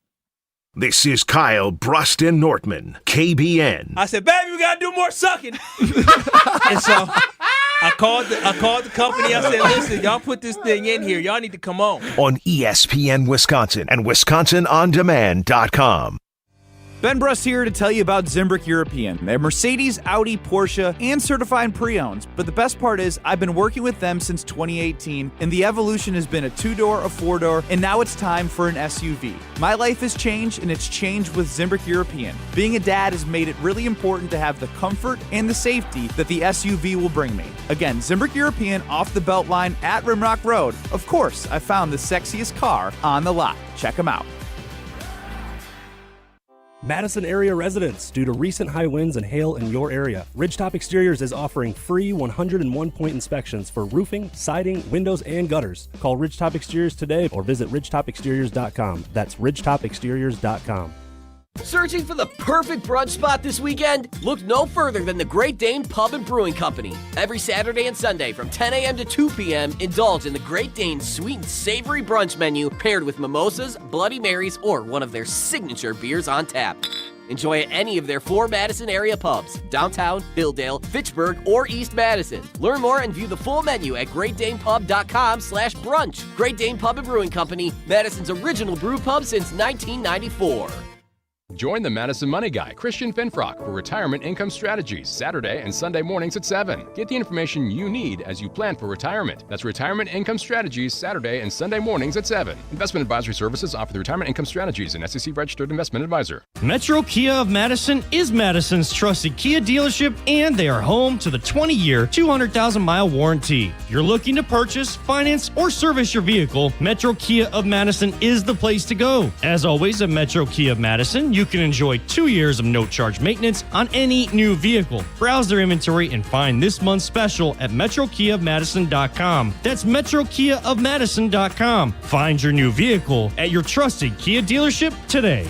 This is Kyle Bruston-Nortman, KBN. I said, baby, we got to do more sucking. And so I called the company. I said, listen, y'all put this thing in here. Y'all need to come on ESPN Wisconsin and WisconsinOnDemand.com. Ben Brust here to tell you about Zimbrick European. They're Mercedes, Audi, Porsche, and certified pre-owned. But the best part is I've been working with them since 2018, and the evolution has been a 2-door, a 4-door, and now it's time for an SUV. My life has changed, and it's changed with Zimbrick European. Being a dad has made it really important to have the comfort and the safety that the SUV will bring me. Again, Zimbrick European off the Beltline at Rimrock Road. Of course, I found the sexiest car on the lot. Check them out. Madison area residents, due to recent high winds and hail in your area, Ridgetop Exteriors is offering free 101-point inspections for roofing, siding, windows, and gutters. Call Ridgetop Exteriors today or visit ridgetopexteriors.com. That's ridgetopexteriors.com. Searching for the perfect brunch spot this weekend? Look no further than the Great Dane Pub and Brewing Company. Every Saturday and Sunday from 10 a.m. to 2 p.m., indulge in the Great Dane sweet and savory brunch menu paired with mimosas, Bloody Marys, or one of their signature beers on tap. Enjoy at any of their 4 Madison area pubs, downtown, Hilldale, Fitchburg, or East Madison. Learn more and view the full menu at GreatDanePub.com/brunch. Great Dane Pub and Brewing Company, Madison's original brew pub since 1994. Join the Madison Money Guy, Christian Finfrock, for Retirement Income Strategies, Saturday and Sunday mornings at 7. Get the information you need as you plan for retirement. That's Retirement Income Strategies, Saturday and Sunday mornings at 7. Investment advisory services offer the Retirement Income Strategies, an SEC-registered investment advisor. Metro Kia of Madison is Madison's trusted Kia dealership, and they are home to the 20-year, 200,000-mile warranty. If you're looking to purchase, finance, or service your vehicle, Metro Kia of Madison is the place to go. As always, at Metro Kia of Madison, you can enjoy 2 years of no-charge maintenance on any new vehicle. Browse their inventory and find this month's special at MetroKiaofMadison.com. That's MetroKiaofMadison.com. Find your new vehicle at your trusted Kia dealership today.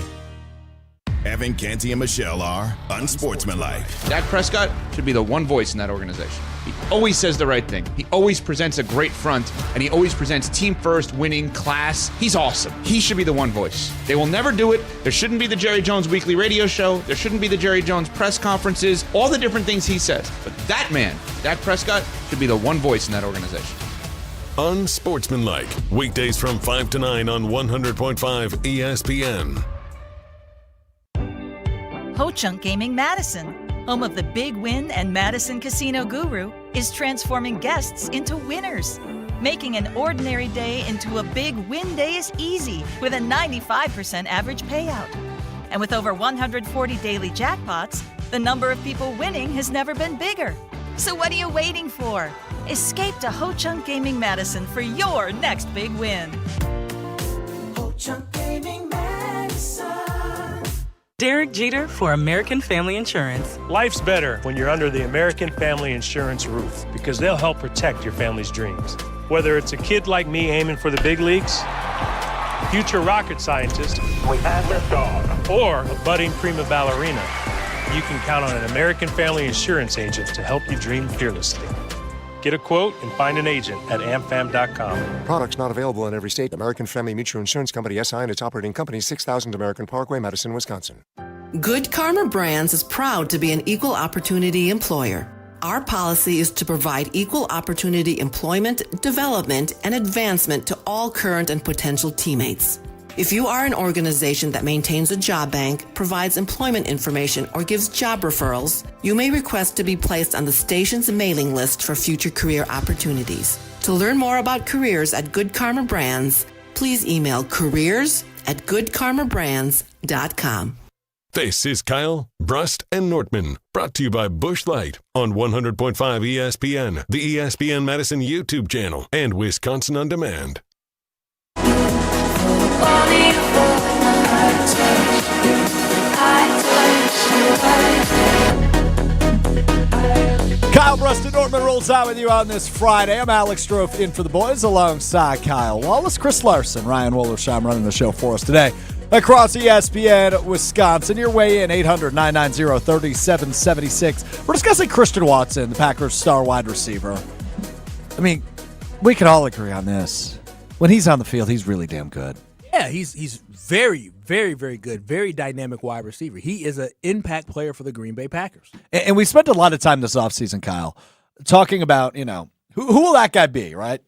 Evan, Canty, and Michelle are unsportsmanlike. Dak Prescott should be the one voice in that organization. He always says the right thing. He always presents a great front, and he always presents team first, winning, class. He's awesome. He should be the one voice. They will never do it. There shouldn't be the Jerry Jones weekly radio show. There shouldn't be the Jerry Jones press conferences, all the different things he says. But that man, Dak Prescott, should be the one voice in that organization. Unsportsmanlike. Weekdays from 5 to 9 on 100.5 ESPN. Ho-Chunk Gaming Madison, home of the Big Win and Madison Casino Guru, is transforming guests into winners. Making an ordinary day into a big win day is easy with a 95% average payout. And with over 140 daily jackpots, the number of people winning has never been bigger. So what are you waiting for? Escape to Ho-Chunk Gaming Madison for your next big win. Ho-Chunk Gaming Madison. Derek Jeter for American Family Insurance. Life's better when you're under the American Family Insurance roof because they'll help protect your family's dreams. Whether it's a kid like me aiming for the big leagues, future rocket scientist, we have liftoff, or a budding prima ballerina, you can count on an American Family Insurance agent to help you dream fearlessly. Get a quote and find an agent at amfam.com. Products not available in every state. American Family Mutual Insurance Company, SI, and its operating company, 6000 American Parkway, Madison, Wisconsin. Good Karma Brands is proud to be an equal opportunity employer. Our policy is to provide equal opportunity employment, development, and advancement to all current and potential teammates. If you are an organization that maintains a job bank, provides employment information, or gives job referrals, you may request to be placed on the station's mailing list for future career opportunities. To learn more about careers at Good Karma Brands, please email careers@goodkarmabrands.com. This is Kyle, Brust, and Nortman, brought to you by Busch Light on 100.5 ESPN, the ESPN Madison YouTube channel, and Wisconsin On Demand. Kyle Brust, Nortman rolls out with you on this Friday. I'm Alex Strofe in for the boys alongside Kyle Wallace, Chris Larson, Ryan Wollersheim running the show for us today. Across ESPN Wisconsin, your way in 800-990-3776. We're discussing Christian Watson, the Packers' star wide receiver. I mean, we can all agree on this. When he's on the field, he's really damn good. Yeah, he's very, very, very good. Very dynamic wide receiver. He is an impact player for the Green Bay Packers. And we spent a lot of time this offseason, Kyle, talking about, who will that guy be, right?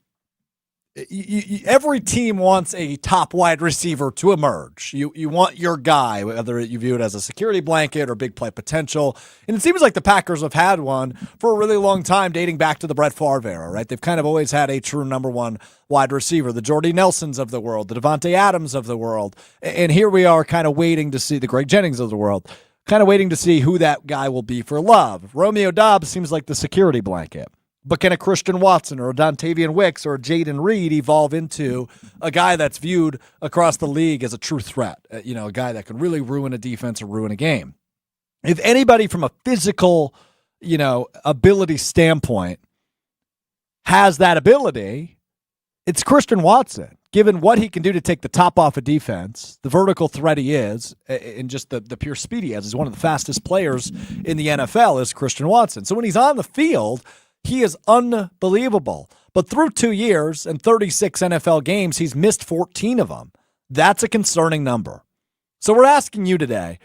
Every team wants a top wide receiver to emerge. You want your guy, whether you view it as a security blanket or big play potential. And it seems like the Packers have had one for a really long time, dating back to the Brett Favre era, right? They've kind of always had a true number one wide receiver, the Jordy Nelsons of the world, the Devontae Adams of the world. And here we are kind of waiting to see the Greg Jennings of the world, kind of waiting to see who that guy will be for Love. Romeo Doubs seems like the security blanket. But can a Christian Watson or a Dontavian Wicks or a Jaden Reed evolve into a guy that's viewed across the league as a true threat? A guy that can really ruin a defense or ruin a game. If anybody from a physical, ability standpoint has that ability, it's Christian Watson, given what he can do to take the top off a defense, the vertical threat he is, and just the pure speed he has. He's one of the fastest players in the NFL is Christian Watson. So when he's on the field, he is unbelievable. But through 2 years and 36 NFL games, he's missed 14 of them. That's a concerning number. So we're asking you today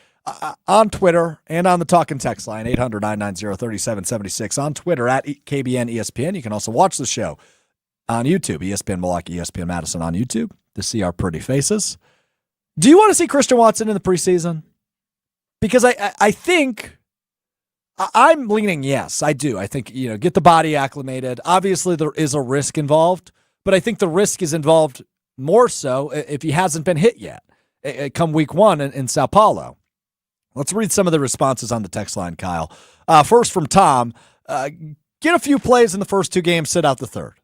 on Twitter and on the talk and text line, 800-990-3776, on Twitter at KBN ESPN. You can also watch the show on YouTube, ESPN Milwaukee, ESPN Madison on YouTube to see our pretty faces. Do you want to see Christian Watson in the preseason? Because I think I'm leaning yes, I do. I think, get the body acclimated. Obviously, there is a risk involved, but I think the risk is involved more so if he hasn't been hit yet come week one in Sao Paulo. Let's read some of the responses on the text line, Kyle. First from Tom, get a few plays in the first two games, sit out the third.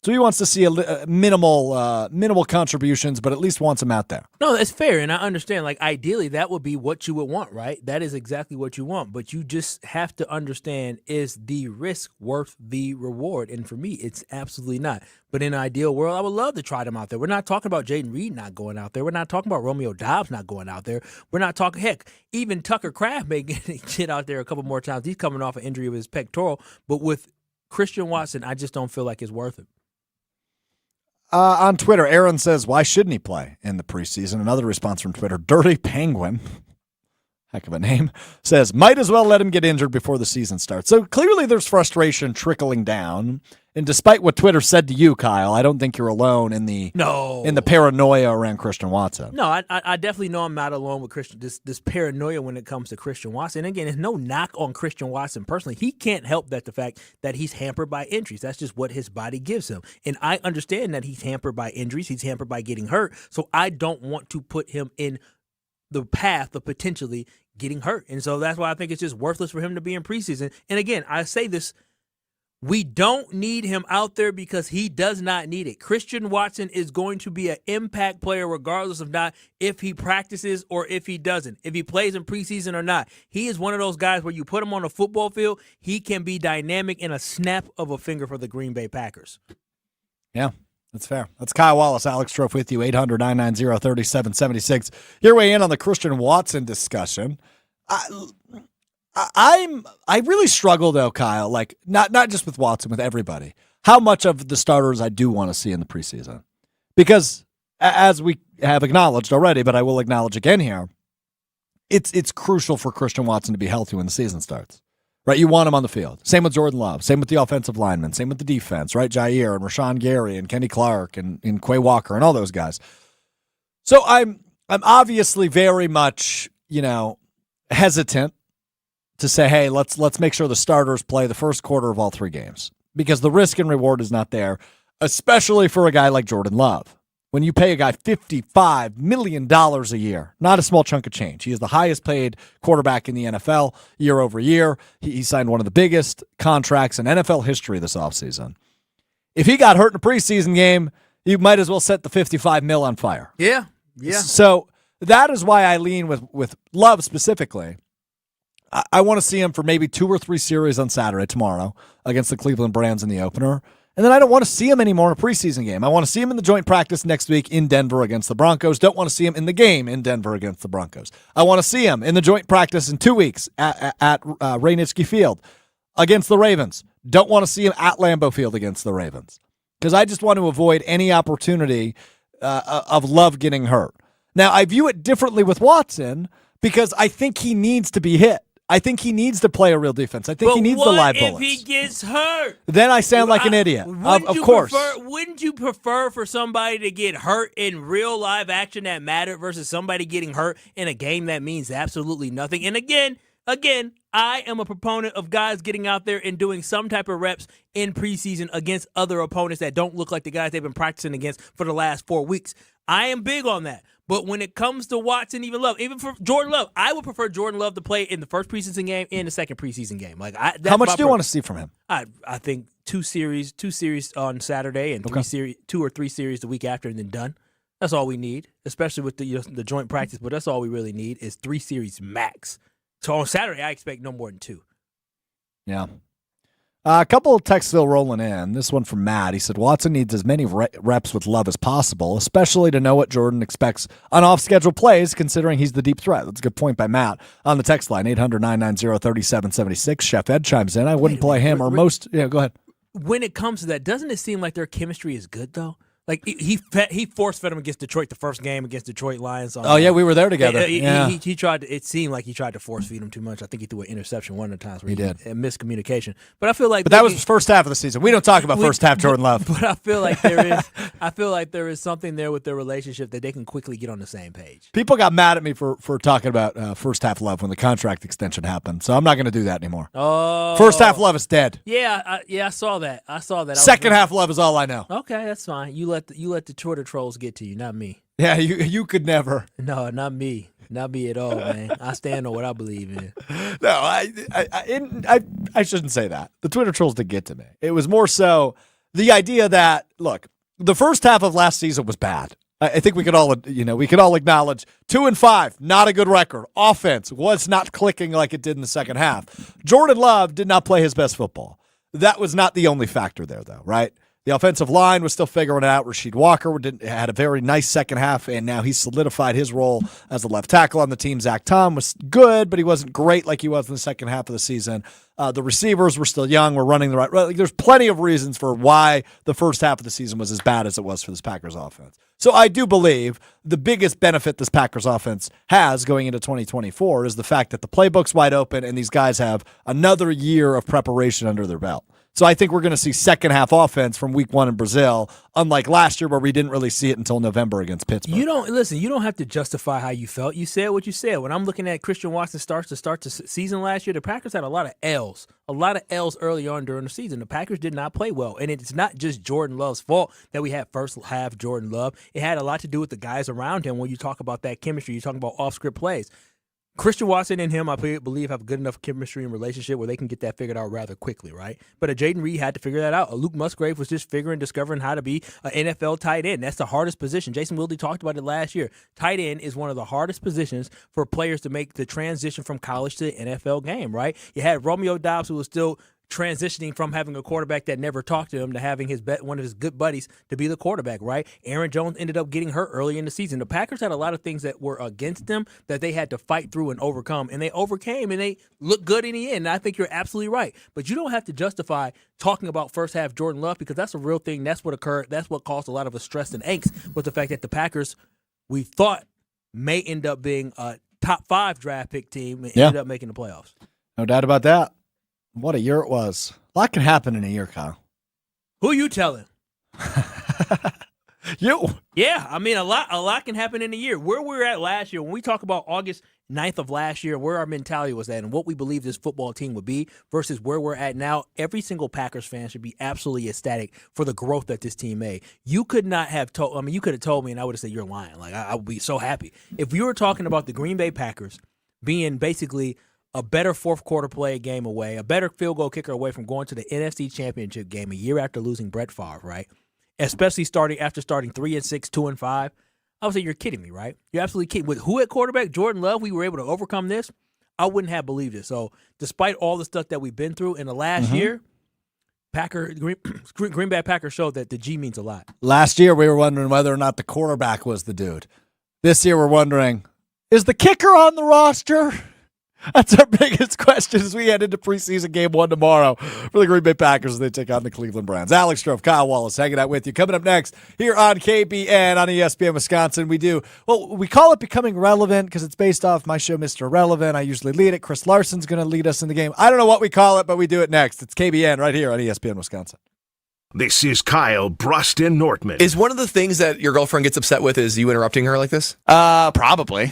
So he wants to see minimal contributions, but at least wants him out there. No, that's fair, and I understand. Like, ideally, that would be what you would want, right? That is exactly what you want, but you just have to understand, is the risk worth the reward? And for me, it's absolutely not. But in an ideal world, I would love to try them out there. We're not talking about Jaden Reed not going out there. We're not talking about Romeo Dobbs not going out there. We're not talking, heck, even Tucker Kraft may get out there a couple more times. He's coming off an injury of his pectoral, but with Christian Watson, I just don't feel like it's worth it. On Twitter, Aaron says, why shouldn't he play in the preseason? Another response from Twitter, Dirty Penguin, heck of a name, says, might as well let him get injured before the season starts. So clearly there's frustration trickling down. And despite what Twitter said to you, Kyle, I don't think you're alone in the paranoia around Christian Watson. No, I definitely know I'm not alone with Christian. This paranoia when it comes to Christian Watson. And again, there's no knock on Christian Watson personally. He can't help the fact that he's hampered by injuries. That's just what his body gives him. And I understand that he's hampered by injuries. He's hampered by getting hurt. So I don't want to put him in the path of potentially getting hurt. And so that's why I think it's just worthless for him to be in preseason. And again, I say this, we don't need him out there because he does not need it. Christian Watson is going to be an impact player regardless of not if he practices or if he doesn't, if he plays in preseason or not. He is one of those guys where you put him on a football field, he can be dynamic in a snap of a finger for the Green Bay Packers. Yeah, that's fair. That's Kyle Wallace, Alex Strofe with you, 800-990-3776. Your way in on the Christian Watson discussion. I really struggle though, Kyle, like not just with Watson, with everybody, how much of the starters I do want to see in the preseason. Because as we have acknowledged already, but I will acknowledge again here, it's crucial for Christian Watson to be healthy when the season starts. Right? You want him on the field. Same with Jordan Love, same with the offensive linemen, same with the defense, right? Jair and Rashawn Gary and Kenny Clark and Quay Walker and all those guys. So I'm obviously very much, hesitant to say, hey, let's make sure the starters play the first quarter of all three games because the risk and reward is not there, especially for a guy like Jordan Love. When you pay a guy $55 million a year, not a small chunk of change. He is the highest paid quarterback in the NFL year over year. He signed one of the biggest contracts in NFL history this offseason. If he got hurt in a preseason game, you might as well set the $55 million on fire. Yeah. So that is why I lean with Love specifically. I want to see him for maybe 2 or 3 series on Saturday, tomorrow, against the Cleveland Browns in the opener. And then I don't want to see him anymore in a preseason game. I want to see him in the joint practice next week in Denver against the Broncos. Don't want to see him in the game in Denver against the Broncos. I want to see him in the joint practice in 2 weeks at Rainitsky Field against the Ravens. Don't want to see him at Lambeau Field against the Ravens because I just want to avoid any opportunity of Love getting hurt. Now, I view it differently with Watson because I think he needs to be hit. I think he needs to play a real defense. I think he needs the live bullets. What if he gets hurt? Then I sound like an idiot. Of course. Wouldn't you prefer for somebody to get hurt in real live action that mattered versus somebody getting hurt in a game that means absolutely nothing? And again, I am a proponent of guys getting out there and doing some type of reps in preseason against other opponents that don't look like the guys they've been practicing against for the last 4 weeks. I am big on that. But when it comes to Watson, even for Jordan Love, I would prefer Jordan Love to play in the first preseason game and the second preseason game. How much do you want to see from him? I think 2 series on Saturday and 2 or 3 series the week after, and then done. That's all we need, especially with the joint practice. But that's all we really need is 3 series max. So on Saturday, I expect no more than 2. Yeah. A couple of texts still rolling in. This one from Matt. He said, Watson needs as many reps with Love as possible, especially to know what Jordan expects on off-schedule plays, considering he's the deep threat. That's a good point by Matt. On the text line, 800-990-3776. Chef Ed chimes in. I wouldn't play him or most. Yeah, go ahead. When it comes to that, doesn't it seem like their chemistry is good, though? Like, he force-fed him against Detroit the first game agast Detroit Lions. Yeah, we were there together. He tried. It seemed like he tried to force-feed him too much. I think he threw an interception one of the times where he did. Miscommunication. But I feel like that was the first half of the season. We don't talk about first half Jordan Love. But I feel like there is something there with their relationship that they can quickly get on the same page. People got mad at me for talking about first half Love when the contract extension happened, so I'm not going to do that anymore. Oh, first half Love is dead. Yeah, I saw that. Second half Love is all I know. Okay, that's fine. You let the Twitter trolls get to you, not me. Yeah, you could never. No, not me. Not me at all, man. I stand on what I believe in. No, I shouldn't say that. The Twitter trolls did get to me. It was more so the idea that, look, the first half of last season was bad. I think we could all acknowledge 2-5, not a good record. Offense was not clicking like it did in the second half. Jordan Love did not play his best football. That was not the only factor there, though, right? The offensive line was still figuring it out. Rasheed Walker had a very nice second half, and now he's solidified his role as the left tackle on the team. Zach Tom was good, but he wasn't great like he was in the second half of the season. The receivers were still young. We're running the right. Like, there's plenty of reasons for why the first half of the season was as bad as it was for this Packers offense. So I do believe the biggest benefit this Packers offense has going into 2024 is the fact that the playbook's wide open and these guys have another year of preparation under their belt. So I think we're going to see second half offense from week 1 in Brazil, unlike last year where we didn't really see it until November against Pittsburgh. You don't have to justify how you felt. You said what you said. When I'm looking at Christian Watson start the season last year, the Packers had a lot of L's early on during the season. The Packers did not play well, and it's not just Jordan Love's fault that we had first half Jordan Love. It had a lot to do with the guys around him. When you talk about that chemistry, you're talking about off-script plays. Christian Watson and him, I believe, have good enough chemistry and relationship where they can get that figured out rather quickly, right? But Jaden Reed had to figure that out. Luke Musgrave was just discovering how to be an NFL tight end. That's the hardest position. Jason Wilde talked about it last year. Tight end is one of the hardest positions for players to make the transition from college to the NFL game, right? You had Romeo Doubs, who was still transitioning from having a quarterback that never talked to him to having one of his good buddies to be the quarterback, right? Aaron Jones ended up getting hurt early in the season. The Packers had a lot of things that were against them that they had to fight through and overcome, and they overcame, and they looked good in the end. And I think you're absolutely right. But you don't have to justify talking about first half Jordan Love because that's a real thing. That's what occurred. That's what caused a lot of the stress and angst was the fact that the Packers, we thought, may end up being a top 5 draft pick team and ended up making the playoffs. No doubt about that. What a year it was. A lot can happen in a year, Kyle. Who you telling? You. Yeah, I mean, a lot can happen in a year. Where we were at last year, when we talk about August 9th of last year, where our mentality was at and what we believe this football team would be versus where we're at now, every single Packers fan should be absolutely ecstatic for the growth that this team made. You could not have told, you could have told me and I would have said, you're lying. Like, I would be so happy. If you were talking about the Green Bay Packers being basically a better fourth quarter play game away, a better field goal kicker away from going to the NFC Championship game a year after losing Brett Favre, right? Especially after starting 3-6, 2-5. I would say you're kidding me, right? You're absolutely kidding. With who at quarterback? Jordan Love, we were able to overcome this. I wouldn't have believed it. So despite all the stuff that we've been through in the last year, Green Bay Packers showed that the G means a lot. Last year we were wondering whether or not the quarterback was the dude. This year we're wondering, is the kicker on the roster? That's our biggest question as we head into preseason game 1 tomorrow for the Green Bay Packers as they take on the Cleveland Browns. Alex Strofe, Kyle Wallace hanging out with you. Coming up next here on KBN on ESPN Wisconsin, we call it Becoming Relevant because it's based off my show, Mr. Relevant. I usually lead it. Chris Larson's going to lead us in the game. I don't know what we call it, but we do it next. It's KBN right here on ESPN Wisconsin. This is Kyle Bruston Nortman. Is one of the things that your girlfriend gets upset with is you interrupting her like this? Probably.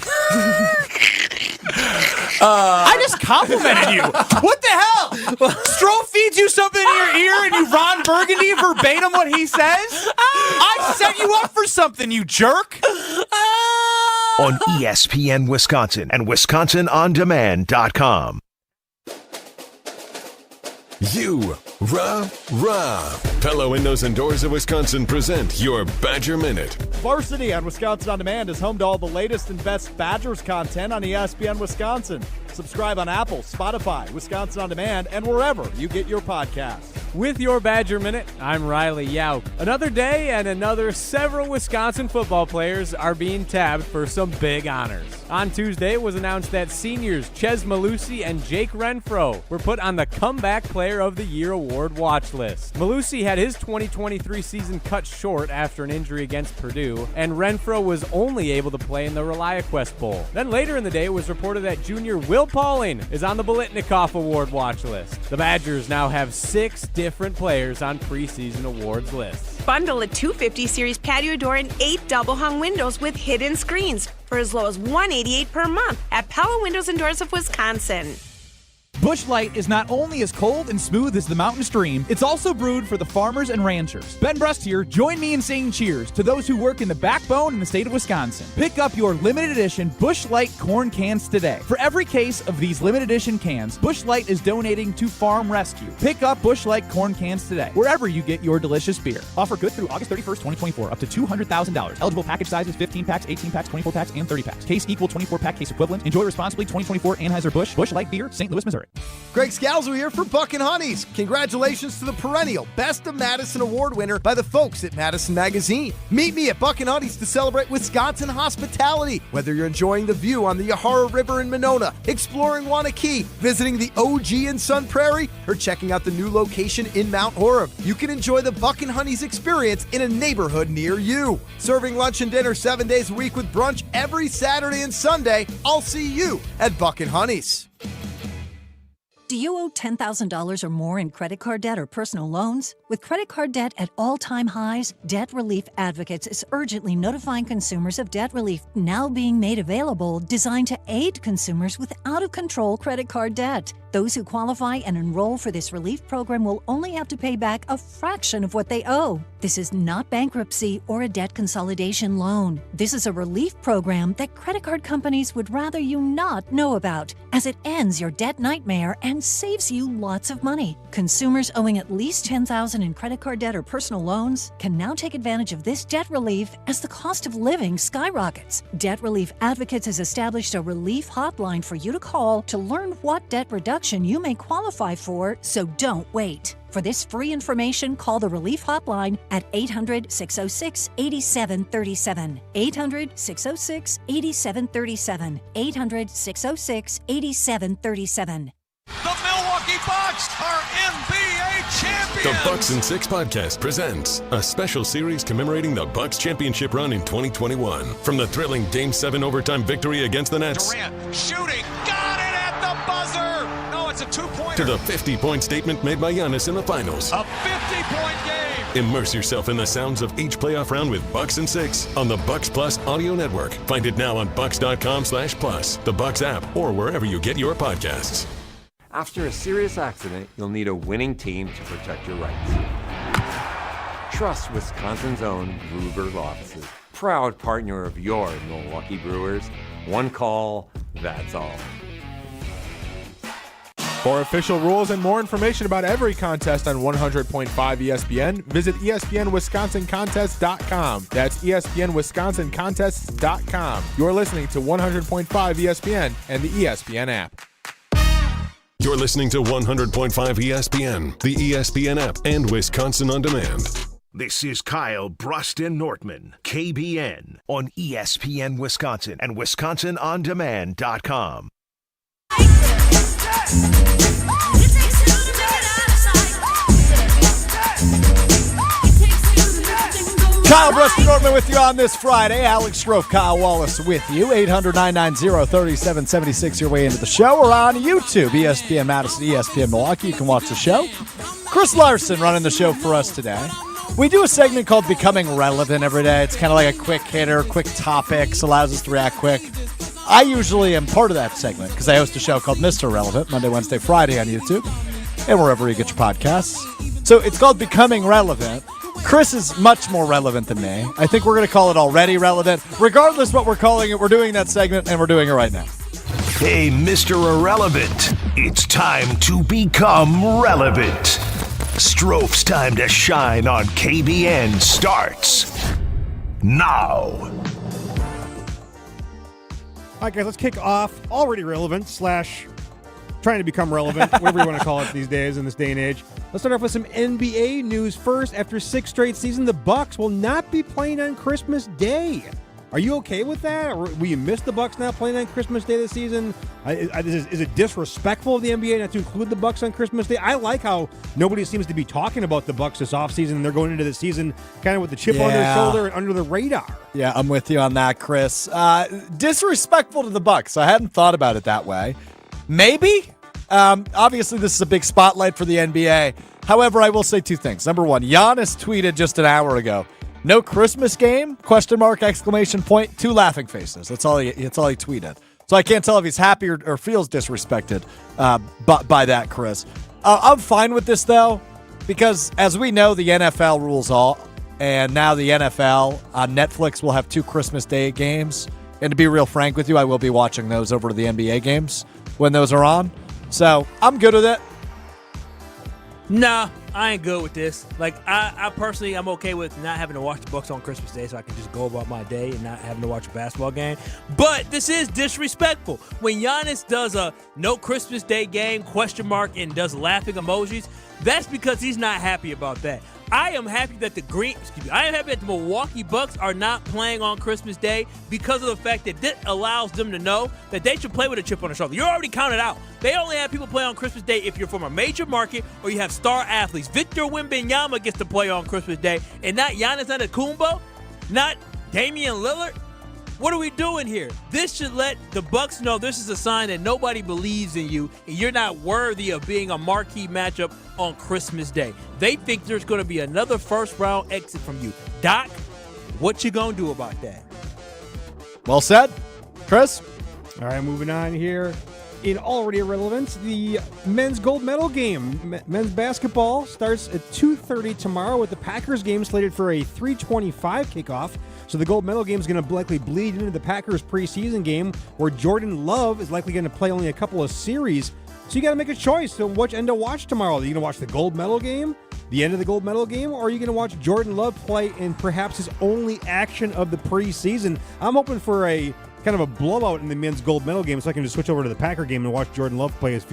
I just complimented you. What the hell? Stroh feeds you something in your ear and you Ron Burgundy verbatim what he says? I set you up for something, you jerk. On ESPN Wisconsin and WisconsinOnDemand.com. Pella Windows and Doors of Wisconsin present your Badger Minute. Varsity on Wisconsin On Demand is home to all the latest and best Badgers content on ESPN Wisconsin. Subscribe on Apple, Spotify, Wisconsin On Demand, and wherever you get your podcasts. With your Badger Minute, I'm Riley Yauk. Another day and several Wisconsin football players are being tabbed for some big honors. On Tuesday, it was announced that seniors Ches Malusi and Jake Renfro were put on the Comeback Player of the Year award watch list. Malusi had his 2023 season cut short after an injury against Purdue, and Renfro was only able to play in the ReliaQuest Bowl. Then later in the day, it was reported that junior Will Pauling is on the Bolitnikoff award watch list. The Badgers now have 6 different players on preseason awards lists. Bundle a 250 series patio door and 8 double-hung windows with hidden screens for as low as $188 per month at Pella Windows and Doors of Wisconsin. Busch Light is not only as cold and smooth as the mountain stream, it's also brewed for the farmers and ranchers. Ben Brust here. Join me in saying cheers to those who work in the backbone in the state of Wisconsin. Pick up your limited edition Busch Light corn cans today. For every case of these limited edition cans, Busch Light is donating to Farm Rescue. Pick up Busch Light corn cans today, wherever you get your delicious beer. Offer good through August 31st, 2024, up to $200,000. Eligible package sizes 15 packs, 18 packs, 24 packs, and 30 packs. Case equal 24-pack case equivalent. Enjoy responsibly. 2024 Anheuser-Busch. Busch Light Beer, St. Louis, Missouri. Greg Scalzo here for Buck and Honeys. Congratulations to the perennial Best of Madison Award winner by the folks at Madison Magazine. Meet me at Buck and Honeys to celebrate Wisconsin hospitality. Whether you're enjoying the view on the Yahara River in Monona, exploring Wanakee, visiting the OG in Sun Prairie, or checking out the new location in Mount Horeb, you can enjoy the Buck and Honeys experience in a neighborhood near you. Serving lunch and dinner 7 days a week with brunch every Saturday and Sunday. I'll see you at Buck and Honeys. Do you owe $10,000 or more in credit card debt or personal loans? With credit card debt at all-time highs, Debt Relief Advocates is urgently notifying consumers of debt relief now being made available, designed to aid consumers with out-of-control credit card debt. Those who qualify and enroll for this relief program will only have to pay back a fraction of what they owe. This is not bankruptcy or a debt consolidation loan. This is a relief program that credit card companies would rather you not know about, as it ends your debt nightmare and saves you lots of money. Consumers owing at least $10,000 in credit card debt or personal loans can now take advantage of this debt relief as the cost of living skyrockets. Debt Relief Advocates has established a relief hotline for you to call to learn what debt reduction you may qualify for, so don't wait. For this free information, call the Relief Hotline at 800-606-8737. 800-606-8737. 800-606-8737. The Milwaukee Bucks are NBA champions! The Bucks in 6 podcast presents a special series commemorating the Bucks championship run in 2021. From the thrilling Game 7 overtime victory against the Nets. Durant shooting, got it at the buzzer! No, it's a two-pointer. To the 50-point statement made by Giannis in the finals. A 50-point game! Immerse yourself in the sounds of each playoff round with Bucks in 6 on the Bucks Plus audio network. Find it now on bucks.com/plus, the Bucks app, or wherever you get your podcasts. After a serious accident, you'll need a winning team to protect your rights. Trust Wisconsin's own Ruger Law Offices. Proud partner of your Milwaukee Brewers. One call, that's all. For official rules and more information about every contest on 100.5 ESPN, visit ESPNWisconsinContests.com. That's ESPNWisconsinContests.com. You're listening to 100.5 ESPN and the ESPN app. You're listening to 100.5 ESPN, the ESPN app, and Wisconsin On Demand. This is Kyle Brust and Nortman, KBN, on ESPN Wisconsin and WisconsinOnDemand.com. Kyle Brust and Nortman with you on this Friday. Alex Strofe, Kyle Wallace with you. 800-990-3776 your way into the show. Or on YouTube, ESPN Madison, ESPN Milwaukee. You can watch the show. Chris Larson running the show for us today. We do a segment called Becoming Relevant every day. It's kind of like a quick hitter, quick topics, allows us to react quick. I usually am part of that segment because I host a show called Mr. Relevant, Monday, Wednesday, Friday on YouTube, and wherever you get your podcasts. So it's called Becoming Relevant. Chris is much more relevant than me. I think we're going to call it Already Relevant. Regardless what we're calling it, we're doing that segment, and we're doing it right now. Hey, Mr. Irrelevant, it's time to become relevant. Strofe's time to shine on KBN starts now. All right, guys, let's kick off Already Relevant / trying to become relevant, whatever you want to call it these days in this day and age. Let's start off with some NBA news first. After 6 straight seasons, the Bucks will not be playing on Christmas Day. Are you okay with that? Or will you miss the Bucks not playing on Christmas Day this season? Is it disrespectful of the NBA not to include the Bucks on Christmas Day? I like how nobody seems to be talking about the Bucks this offseason. They're going into the season kind of with the chip on their shoulder and under the radar. Yeah, I'm with you on that, Chris. Disrespectful to the Bucks. I hadn't thought about it that way. Maybe. Obviously, this is a big spotlight for the NBA. However, I will say 2 things. Number 1, Giannis tweeted just an hour ago, "No Christmas game?" ? 2 laughing faces. That's all he tweeted. So I can't tell if he's happy or feels disrespected by that, Chris. I'm fine with this, though, because as we know, the NFL rules all, and now the NFL on Netflix will have 2 Christmas Day games. And to be real frank with you, I will be watching those over the NBA games when those are on. So I'm good with it. Nah, I ain't good with this. Like, I personally, I'm okay with not having to watch the Bucks on Christmas Day so I can just go about my day and not having to watch a basketball game. But this is disrespectful. When Giannis does a no Christmas Day game, ? And does laughing emojis, that's because he's not happy about that. I am happy that the Milwaukee Bucks are not playing on Christmas Day because of the fact that this allows them to know that they should play with a chip on their shoulder. You're already counted out. They only have people play on Christmas Day if you're from a major market or you have star athletes. Victor Wembanyama gets to play on Christmas Day, and not Giannis Antetokounmpo, not Damian Lillard. What are we doing here? This should let the Bucks know this is a sign that nobody believes in you and you're not worthy of being a marquee matchup on Christmas Day. They think there's going to be another first-round exit from you. Doc, what you going to do about that? Well said. Chris? All right, moving on here. In already irrelevant, the men's gold medal game. Men's basketball starts at 2:30 tomorrow with the Packers game slated for a 3:25 kickoff. So the gold medal game is going to likely bleed into the Packers preseason game where Jordan Love is likely going to play only a couple of series. So you got to make a choice on which end to watch tomorrow. Are you going to watch the gold medal game, the end of the gold medal game, or are you going to watch Jordan Love play in perhaps his only action of the preseason? I'm hoping for a kind of a blowout in the men's gold medal game so I can just switch over to the Packer game and watch Jordan Love play his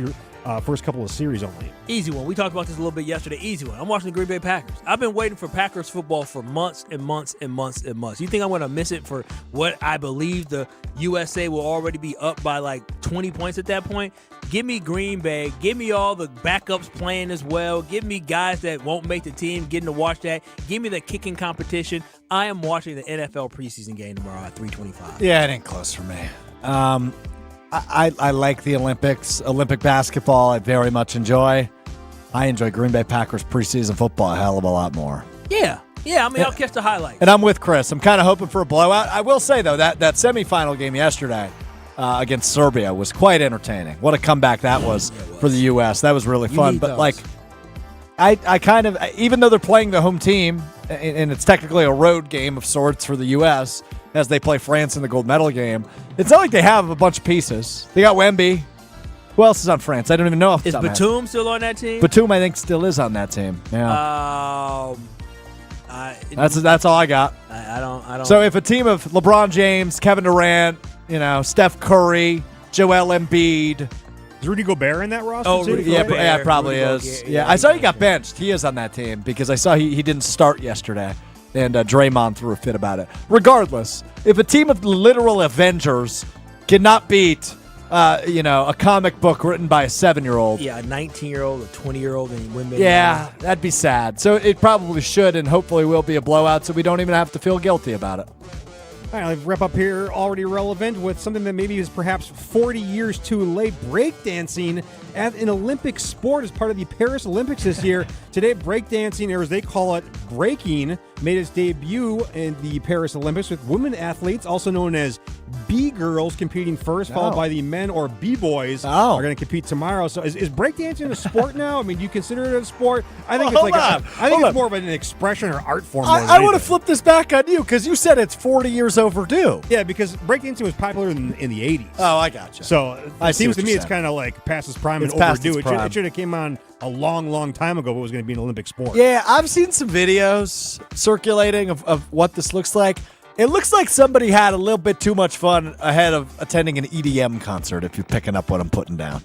first couple of series only. Easy one. We talked about this a little bit yesterday. Easy one. I'm watching the Green Bay Packers. I've been waiting for Packers football for months and months and months and months. You think I'm going to miss it for what I believe the USA will already be up by like 20 points at that point? Give me Green Bay. Give me all the backups playing as well. Give me guys that won't make the team getting to watch that. Give me the kicking competition. I am watching the NFL preseason game tomorrow at 3:25. Yeah, it ain't close for me. I like the Olympics. Olympic basketball, I very much enjoy. I enjoy Green Bay Packers preseason football a hell of a lot more. Yeah. I mean, I'll catch the highlights. And I'm with Chris. I'm kind of hoping for a blowout. I will say, though, that semifinal game yesterday against Serbia was quite entertaining. What a comeback that was for the U.S. That was really fun. But, like, I kind of, even though they're playing the home team, and it's technically a road game of sorts for the U.S., as they play France in the gold medal game, it's not like they have a bunch of pieces. They got Wemby. Who else is on France? I don't even know. Is Batum still on that team? Batum, I think, still is on that team. Yeah. That's all I got. I don't. So if a team of LeBron James, Kevin Durant, Steph Curry, Joel Embiid. Is Rudy Gobert in that roster? Oh, too? yeah, probably is. Yeah, I saw he got benched. He is on that team because I saw he didn't start yesterday. And Draymond threw a fit about it. Regardless, if a team of literal Avengers cannot beat, a comic book written by a 7-year-old. Yeah, a 19-year-old, a 20-year-old, and women. Yeah, that'd be sad. So it probably should and hopefully will be a blowout so we don't even have to feel guilty about it. All right, let's wrap up here, already relevant, with something that maybe is perhaps 40 years too late. Breakdancing as an Olympic sport as part of the Paris Olympics this year. Today, breakdancing, or as they call it, breaking, made its debut in the Paris Olympics with women athletes, also known as B-girls, competing first, followed by the men, or B-boys, are going to compete tomorrow. So is breakdancing a sport now? I mean, do you consider it a sport? I think it's more of an expression or art form. I want to flip this back on you because you said it's 40 years overdue. Yeah, because breakdancing was popular in the 80s. Oh, I got you. So it seems to me it's kind of like past its prime and overdue. It should have came on a long, long time ago if it was going to be an Olympic sport. Yeah, I've seen some videos circulating of what this looks like. It looks like somebody had a little bit too much fun ahead of attending an EDM concert, if you're picking up what I'm putting down.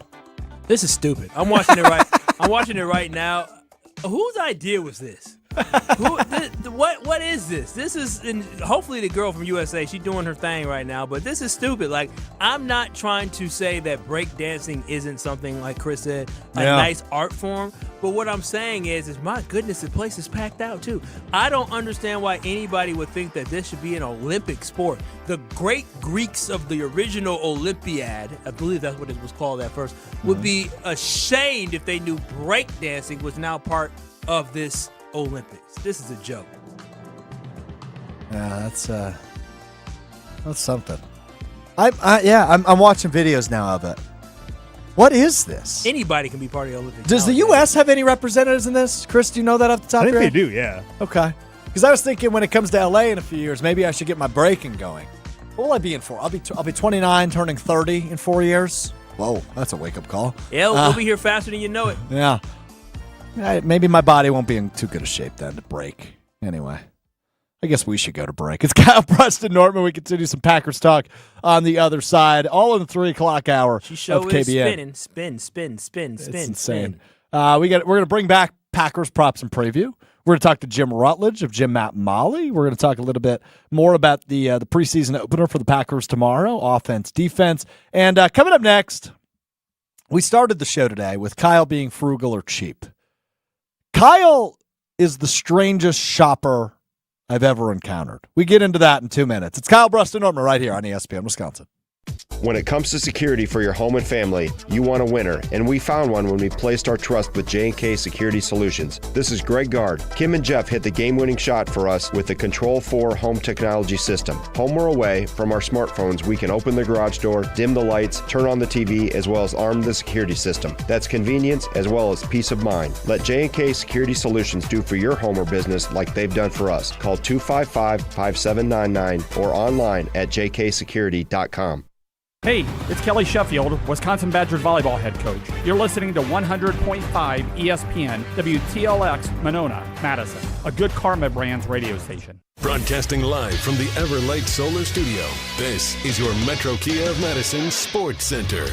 This is stupid. I'm watching it right now. Whose idea was this? What is this? This is, and hopefully the girl from USA, she's doing her thing right now, but this is stupid. Like, I'm not trying to say that breakdancing isn't something, like Chris said, a nice art form, but what I'm saying is my goodness, the place is packed out too. I don't understand why anybody would think that this should be an Olympic sport. The great Greeks of the original Olympiad, I believe that's what it was called at first, would be ashamed if they knew breakdancing was now part of this Olympics. This is a joke. Yeah, that's something. I'm watching videos now of it. What is this? Anybody can be part of the Olympics. Does the U.S. have any representatives in this? Chris, do you know that off the top I of your think head? they do, yeah. Okay. Because I was thinking when it comes to L.A. in a few years, maybe I should get my breaking going. What will I be in for? I'll be 29, turning 30 in 4 years. Whoa, that's a wake-up call. Yeah, we'll be here faster than you know it. Yeah. Maybe my body won't be in too good a shape then to break. Anyway, I guess we should go to break. It's Kyle Preston Nortman. We continue some Packers talk on the other side, all in the 3 o'clock hour of KBN. Spin. It's insane. We're going to bring back Packers props and preview. We're going to talk to Jim Rutledge of Jim Matt Molly. We're going to talk a little bit more about the preseason opener for the Packers tomorrow, offense, defense. And coming up next, we started the show today with Kyle being frugal or cheap. Kyle is the strangest shopper I've ever encountered. We get into that in 2 minutes. It's Kyle Preston Nortman right here on ESPN Wisconsin. When it comes to security for your home and family, you want a winner, and we found one when we placed our trust with J&K Security Solutions. This is Greg Gard. Kim and Jeff hit the game-winning shot for us with the Control 4 home technology system. Home or away, from our smartphones, we can open the garage door, dim the lights, turn on the TV, as well as arm the security system. That's convenience as well as peace of mind. Let J&K Security Solutions do for your home or business like they've done for us. Call 255-5799 or online at jksecurity.com. Hey, it's Kelly Sheffield, Wisconsin Badger volleyball head coach. You're listening to 100.5 ESPN, WTLX, Monona, Madison, a good Karma Brands radio station. Broadcasting live from the Everlight Solar Studio, this is your Metro Kia of Madison Sports Center.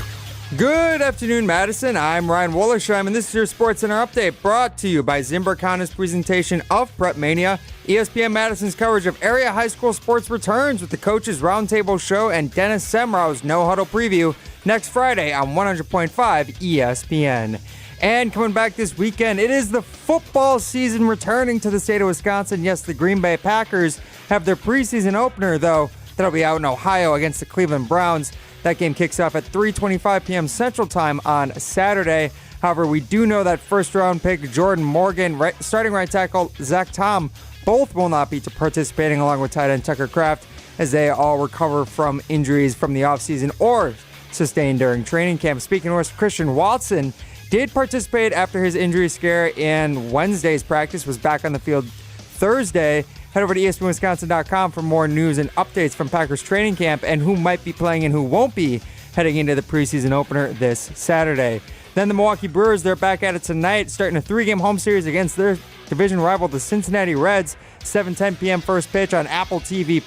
Good afternoon, Madison. I'm Ryan Wollersheim, and this is your Sports Center update brought to you by Zimber Khanna's presentation of Prep Mania. ESPN Madison's coverage of area high school sports returns with the Coaches Roundtable Show and Dennis Semrau's No Huddle Preview next Friday on 100.5 ESPN. And coming back this weekend, it is the football season returning to the state of Wisconsin. Yes, the Green Bay Packers have their preseason opener, though. That'll be out in Ohio against the Cleveland Browns. That game kicks off at 3:25 p.m. Central Time on Saturday. However, we do know that first-round pick Jordan Morgan, starting right tackle Zach Tom, both will not be participating along with tight end Tucker Kraft as they all recover from injuries from the offseason or sustained during training camp. Speaking of which, Christian Watson did participate after his injury scare in Wednesday's practice, was back on the field Thursday. Head over to ESPNWisconsin.com for more news and updates from Packers training camp and who might be playing and who won't be heading into the preseason opener this Saturday. Then the Milwaukee Brewers, they're back at it tonight, starting a 3-game home series against their division rival, the Cincinnati Reds. 7:10 p.m. first pitch on Apple TV+.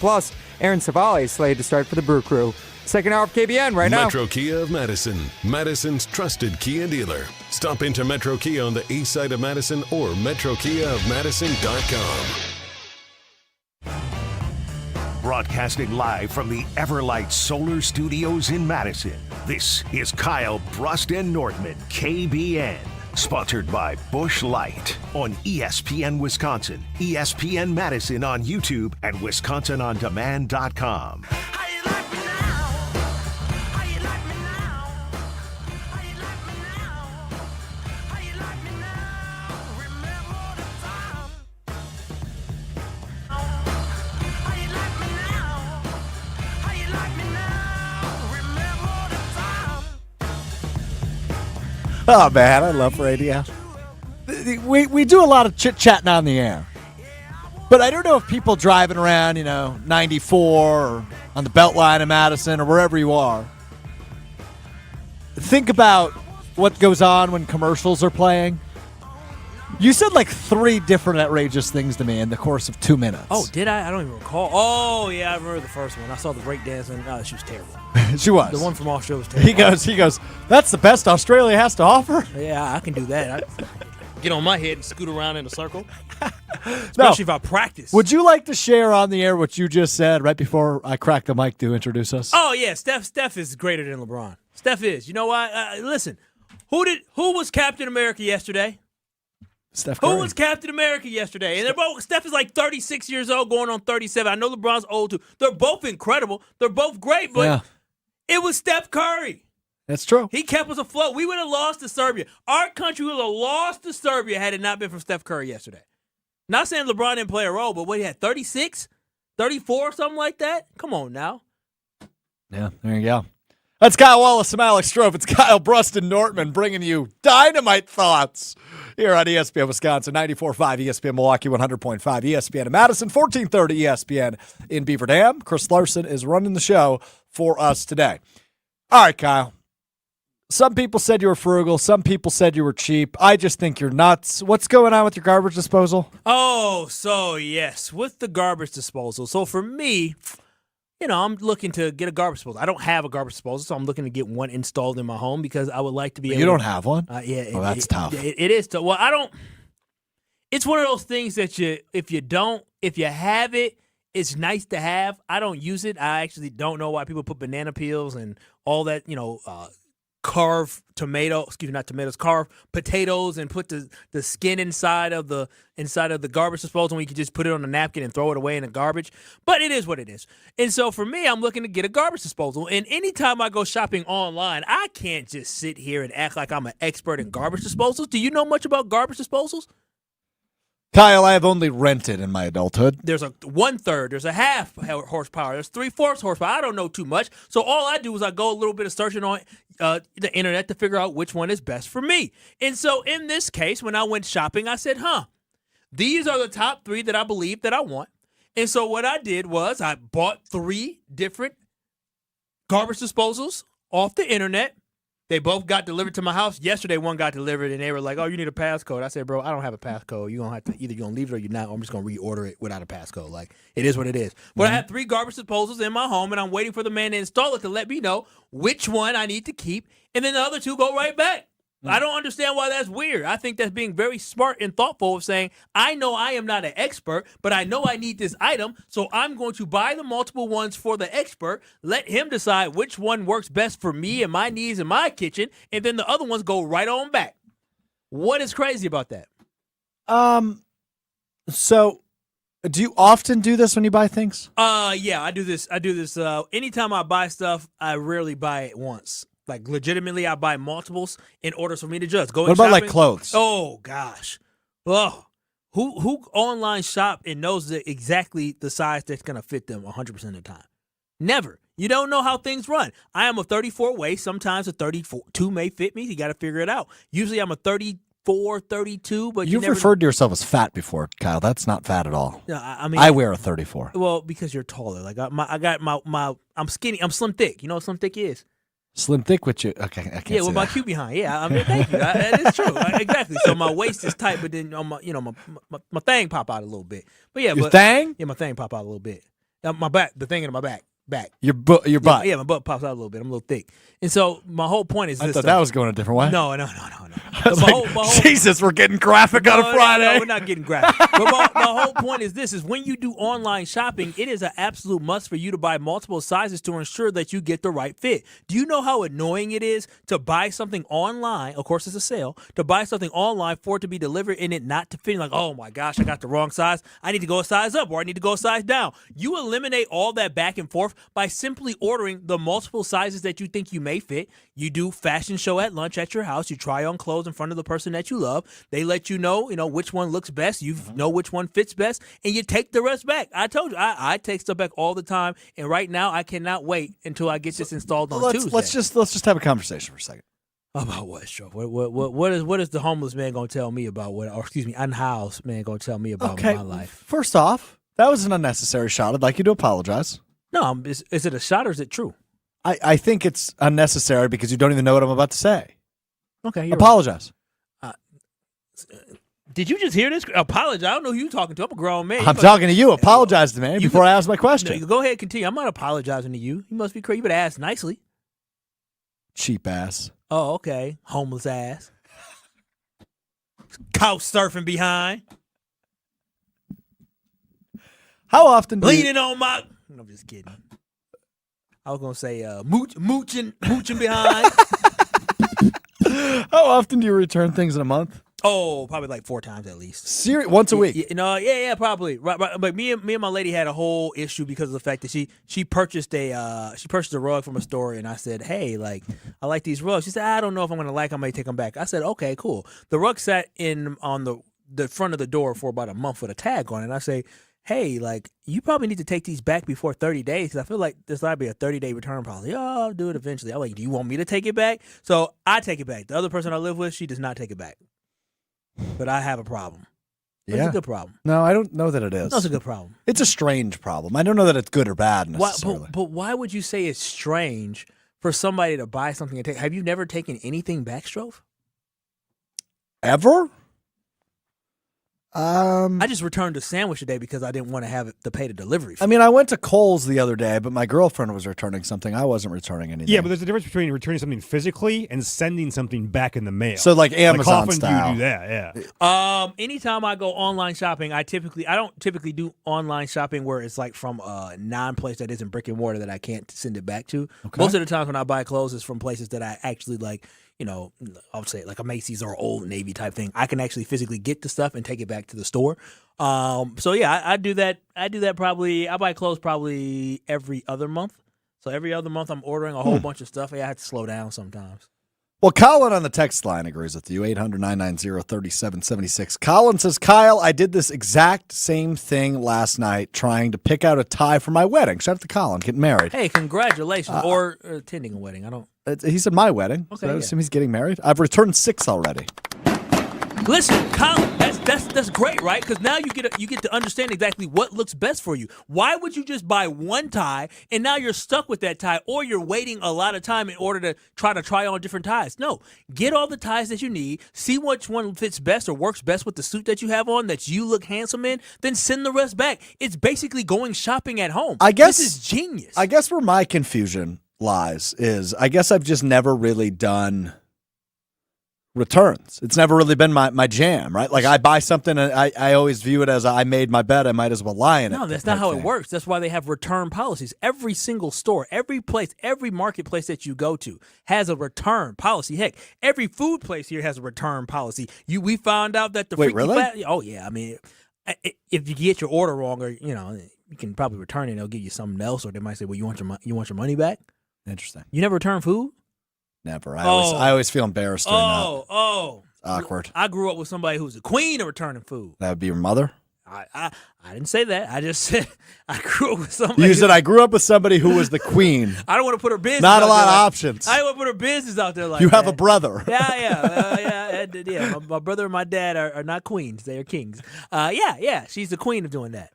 Aaron Savali is slated to start for the Brew Crew. Second hour of KBN right now. Metro Kia of Madison, Madison's trusted Kia dealer. Stop into Metro Kia on the east side of Madison or metrokiaofmadison.com. Broadcasting live from the Everlight Solar Studios in Madison, this is Kyle Preston Nortman, KBN. Sponsored by Busch Light on ESPN Wisconsin, ESPN Madison on YouTube, and WisconsinOnDemand.com. Oh, man, I love radio. We do a lot of chit-chatting on the air. But I don't know if people driving around, 94 or on the Beltline in Madison or wherever you are, think about what goes on when commercials are playing. You said like 3 different outrageous things to me in the course of 2 minutes. Oh, did I? I don't even recall. Oh, yeah, I remember the first one. I saw the breakdancing. Oh, she was terrible. She was. The one from Australia was terrible. He goes, that's the best Australia has to offer? Yeah, I can do that. I get on my head and scoot around in a circle. Especially if I practice. Would you like to share on the air what you just said right before I crack the mic to introduce us? Oh, yeah, Steph is greater than LeBron. Steph is. You know why? Listen, who was Captain America yesterday? Steph Curry. Who was Captain America yesterday? And they're both. Steph is like 36 years old, going on 37. I know LeBron's old too. They're both incredible. They're both great, but it was Steph Curry. That's true. He kept us afloat. We would have lost to Serbia. Our country would have lost to Serbia had it not been for Steph Curry yesterday. Not saying LeBron didn't play a role, but what, he had 36, 34, something like that? Come on now. Yeah, there you go. That's Kyle Wallace and Alex Strofe. It's Kyle Bruston Nortman bringing you dynamite thoughts here on ESPN Wisconsin, 94.5 ESPN Milwaukee, 100.5 ESPN in Madison, 1430 ESPN in Beaver Dam. Chris Larson is running the show for us today. All right, Kyle. Some people said you were frugal. Some people said you were cheap. I just think you're nuts. What's going on with your garbage disposal? Oh, so yes, with the garbage disposal. So for me, I'm looking to get a garbage disposal. I don't have a garbage disposal, so I'm looking to get one installed in my home because I would like to be able You don't have one? Yeah. That's tough. It is tough. Well, I don't. It's one of those things that if you have it, it's nice to have. I don't use it. I actually don't know why people put banana peels and all that, carve potatoes and put the skin inside of the garbage disposal when you can just put it on a napkin and throw it away in the garbage. But it is what it is. And so for me, I'm looking to get a garbage disposal. And anytime I go shopping online, I can't just sit here and act like I'm an expert in garbage disposals. Do you know much about garbage disposals? Kyle, I have only rented in my adulthood. There's a 1/3, there's a half horsepower, there's 3/4 horsepower. I don't know too much. So all I do is I go a little bit of searching on the internet to figure out which one is best for me. And so in this case, when I went shopping, I said, these are the top 3 that I believe that I want. And so what I did was I bought 3 different garbage disposals off the internet. They both got delivered to my house. Yesterday, one got delivered, and they were like, "Oh, you need a passcode." I said, "Bro, I don't have a passcode. You're going to have to either leave it or you're not, or I'm just going to reorder it without a passcode. Like, it is what it is." But I have 3 garbage disposals in my home, and I'm waiting for the man to install it to let me know which one I need to keep, and then the other 2 go right back. I don't understand why that's weird. I think that's being very smart and thoughtful of saying, I know I am not an expert, but I know I need this item, so I'm going to buy the multiple ones for the expert, let him decide which one works best for me and my needs in my kitchen, and then the other ones go right on back. What is crazy about that? So do you often do this when you buy things? Yeah, I do this. Anytime I buy stuff, I rarely buy it once. Like, legitimately, I buy multiples in order for me to judge. What about, like, clothes? Oh, gosh. Oh, who online shop and knows exactly the size that's going to fit them 100% of the time? Never. You don't know how things run. I am a 34 waist. Sometimes a 32 may fit me. You got to figure it out. Usually I'm a 34, 32, but You've referred to yourself as fat before, Kyle. That's not fat at all. No, I mean, I wear a 34. Well, because you're taller. Like, I'm skinny. I'm slim thick. You know what slim thick is? Slim thick with you. Okay, I can't. Yeah, with my cute behind. Yeah, I mean, thank you. That is true. Exactly. So my waist is tight, but then my thing pop out a little bit. But yeah, thing? Yeah, my thing pop out a little bit. My back, the thing in my back. Your butt. Yeah, my butt pops out a little bit. I'm a little thick. And so my whole point is I this. thought that was going a different way. No. I was like, Jesus, we're getting graphic on a Friday. No, we're not getting graphic. But my whole point is this, is when you do online shopping, it is an absolute must for you to buy multiple sizes to ensure that you get the right fit. Do you know how annoying it is to buy something online, of course it's a sale, to buy something online for it to be delivered and it not to fit? Like, oh my gosh, I got the wrong size. I need to go a size up or I need to go a size down. You eliminate all that back and forth by simply ordering the multiple sizes that you think you may fit. You do fashion show at lunch at your house. You try on clothes in front of the person that you love. They let you know, which one looks best. You know which one fits best, and you take the rest back. I told you, I take stuff back all the time, and right now I cannot wait until I get this installed on Tuesday. Let's just have a conversation for a second. About what, Stroke? What is the homeless man going to tell me about unhoused man going to tell me about my life? First off, that was an unnecessary shot. I'd like you to apologize. No, is it a shot or is it true? I think it's unnecessary because you don't even know what I'm about to say. Okay, apologize. Right. Did you just hear this? Apologize. I don't know who you're talking to. I'm a grown man. I'm talking to you. Apologize to me before I ask my question. No, go ahead, continue. I'm not apologizing to you. You must be crazy. You better ask nicely. Cheap ass. Oh, okay. Homeless ass. Couch surfing behind. How often leaning on my... I'm just kidding. I was going to say mooching behind. How often do you return things in a month? Oh, probably like 4 times at least. Once a week? Yeah, probably. Right. But me and my lady had a whole issue because of the fact that she purchased a rug from a store, and I said, hey, like, I like these rugs. She said, I don't know if I'm going to like them. I may take them back. I said, okay, cool. The rug sat on the front of the door for about a month with a tag on it. And I say, hey, like, you probably need to take these back before 30 days because I feel like there's got to be a 30-day return policy. Oh, I'll do it eventually. I'm like, do you want me to take it back? So I take it back. The other person I live with, she does not take it back. But I have a problem. It's a good problem. No, I don't know that it is. No, it's a good problem. It's a strange problem. I don't know that it's good or bad necessarily. But why would you say it's strange for somebody to buy something and take? Have you never taken anything back, Strove? Ever? I just returned a sandwich today because I didn't want to have it to pay the delivery fee. I mean, I went to Kohl's the other day, but my girlfriend was returning something. I wasn't returning anything. Yeah, but there's a difference between returning something physically and sending something back in the mail. So like Amazon how often style. do you do that? Yeah. Anytime I go online shopping, I don't typically do online shopping where it's like from a non-place that isn't brick and mortar that I can't send it back to. Okay. Most of the times when I buy clothes, it's from places that I actually like. You know, I would say like a Macy's or Old Navy type thing. I can actually physically get the stuff and take it back to the store. So yeah, I do that. I do that probably. I buy clothes probably every other month. So every other month I'm ordering a whole bunch of stuff. I have to slow down sometimes. Well, Colin on the text line agrees with you, 800-990-3776. Colin says, Kyle, I did this exact same thing last night trying to pick out a tie for my wedding. Shout out to Colin, getting married. Hey, congratulations. Or attending a wedding. I don't. He said my wedding. Okay, so I yeah. assume he's getting married. I've returned 6 already. Listen, Colin, that's great, right? Because now you get to understand exactly what looks best for you. Why would you just buy one tie and now you're stuck with that tie, or you're waiting a lot of time in order to try on different ties? No, get all the ties that you need, see which one fits best or works best with the suit that you have on that you look handsome in, then send the rest back. It's basically going shopping at home. I guess this is genius. I guess where my confusion lies is I guess I've just never really done returns. It's never really been my jam, right? Like I buy something and I always view it as I made my bed, I might as well lie in it. No, that's not how it works. That's why they have return policies. Every single store, every place, every marketplace that you go to has a return policy. Heck, every food place here has a return policy. We found out that the Wait, really? Oh yeah, I mean, if you get your order wrong, or you can probably return it and they'll give you something else, or they might say, well, you want your money back? Interesting. You never return food? Never. I always feel embarrassed doing that. It's awkward. I grew up with somebody who's the queen of returning food. That would be your mother? I didn't say that. I just said I grew up with somebody. You said I grew up with somebody who was the queen. I don't want to put her business Not out a lot there of like, options. I don't want to put her business out there like you that. have a brother. Yeah. My brother and my dad are not queens. They are kings. Yeah. She's the queen of doing that.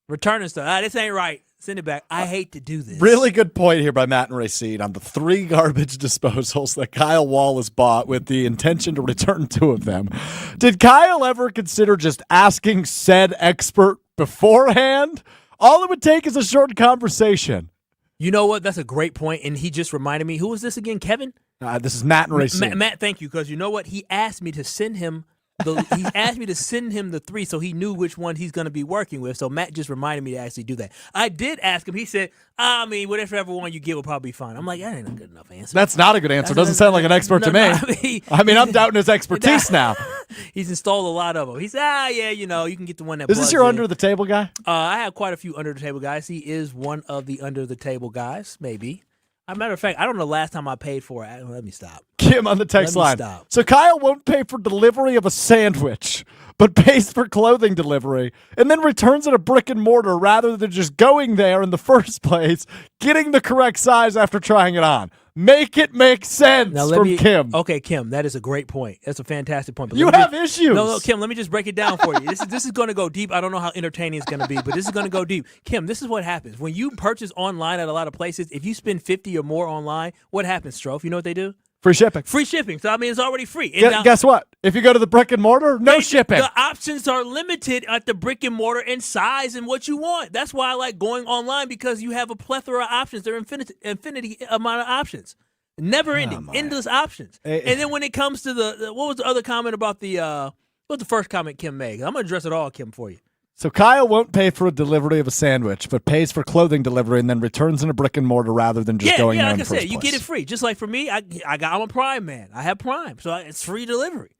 Returning stuff. This ain't right. Send it back. I hate to do this. Really good point here by Matt and Racine on the 3 garbage disposals that Kyle Wallace bought with the intention to return 2 of them. Did Kyle ever consider just asking said expert beforehand? All it would take is a short conversation. You know what? That's a great point, and he just reminded me. Who was this again? Kevin? This is Matt and Racine. Matt, thank you, because you know what? He asked me to send him the 3 so he knew which one he's going to be working with. So Matt just reminded me to actually do that. I did ask him. He said, I mean, whatever one you get will probably be fine. I'm like, that ain't a good enough answer. That's not a good answer. Doesn't sound like an expert to me. I mean, I'm doubting his expertise now. He's installed a lot of them. He said, you can get the one that Is this your under-the-table guy? I have quite a few under-the-table guys. He is one of the under-the-table guys, maybe. As a matter of fact, I don't know the last time I paid for it. Let me stop. Kim on the text line. Stop. So Kyle won't pay for delivery of a sandwich, but pays for clothing delivery, and then returns at a brick and mortar rather than just going there in the first place, getting the correct size after trying it on. Make it make sense from Kim. Okay, Kim, that is a great point. That's a fantastic point. But you have issues. No, Kim, let me just break it down for you. This is going to go deep. I don't know how entertaining it's going to be, but this is going to go deep. Kim, this is what happens. When you purchase online at a lot of places, if you spend $50 or more online, what happens, Strofe? You know what they do? Free shipping. Free shipping. So, I mean, it's already free. Guess what? If you go to the brick and mortar, no shipping. The options are limited at the brick and mortar and size and what you want. That's why I like going online, because you have a plethora of options. There are infinity amount of options. Never ending. Endless options. And then when it comes to what was the other comment about what was the first comment Kim made? I'm going to address it all, Kim, for you. So Kyle won't pay for a delivery of a sandwich, but pays for clothing delivery and then returns in a brick and mortar rather than just going there in the first place. Like I said, you get it free. Just like for me, I'm a Prime man. I have Prime, so it's free delivery.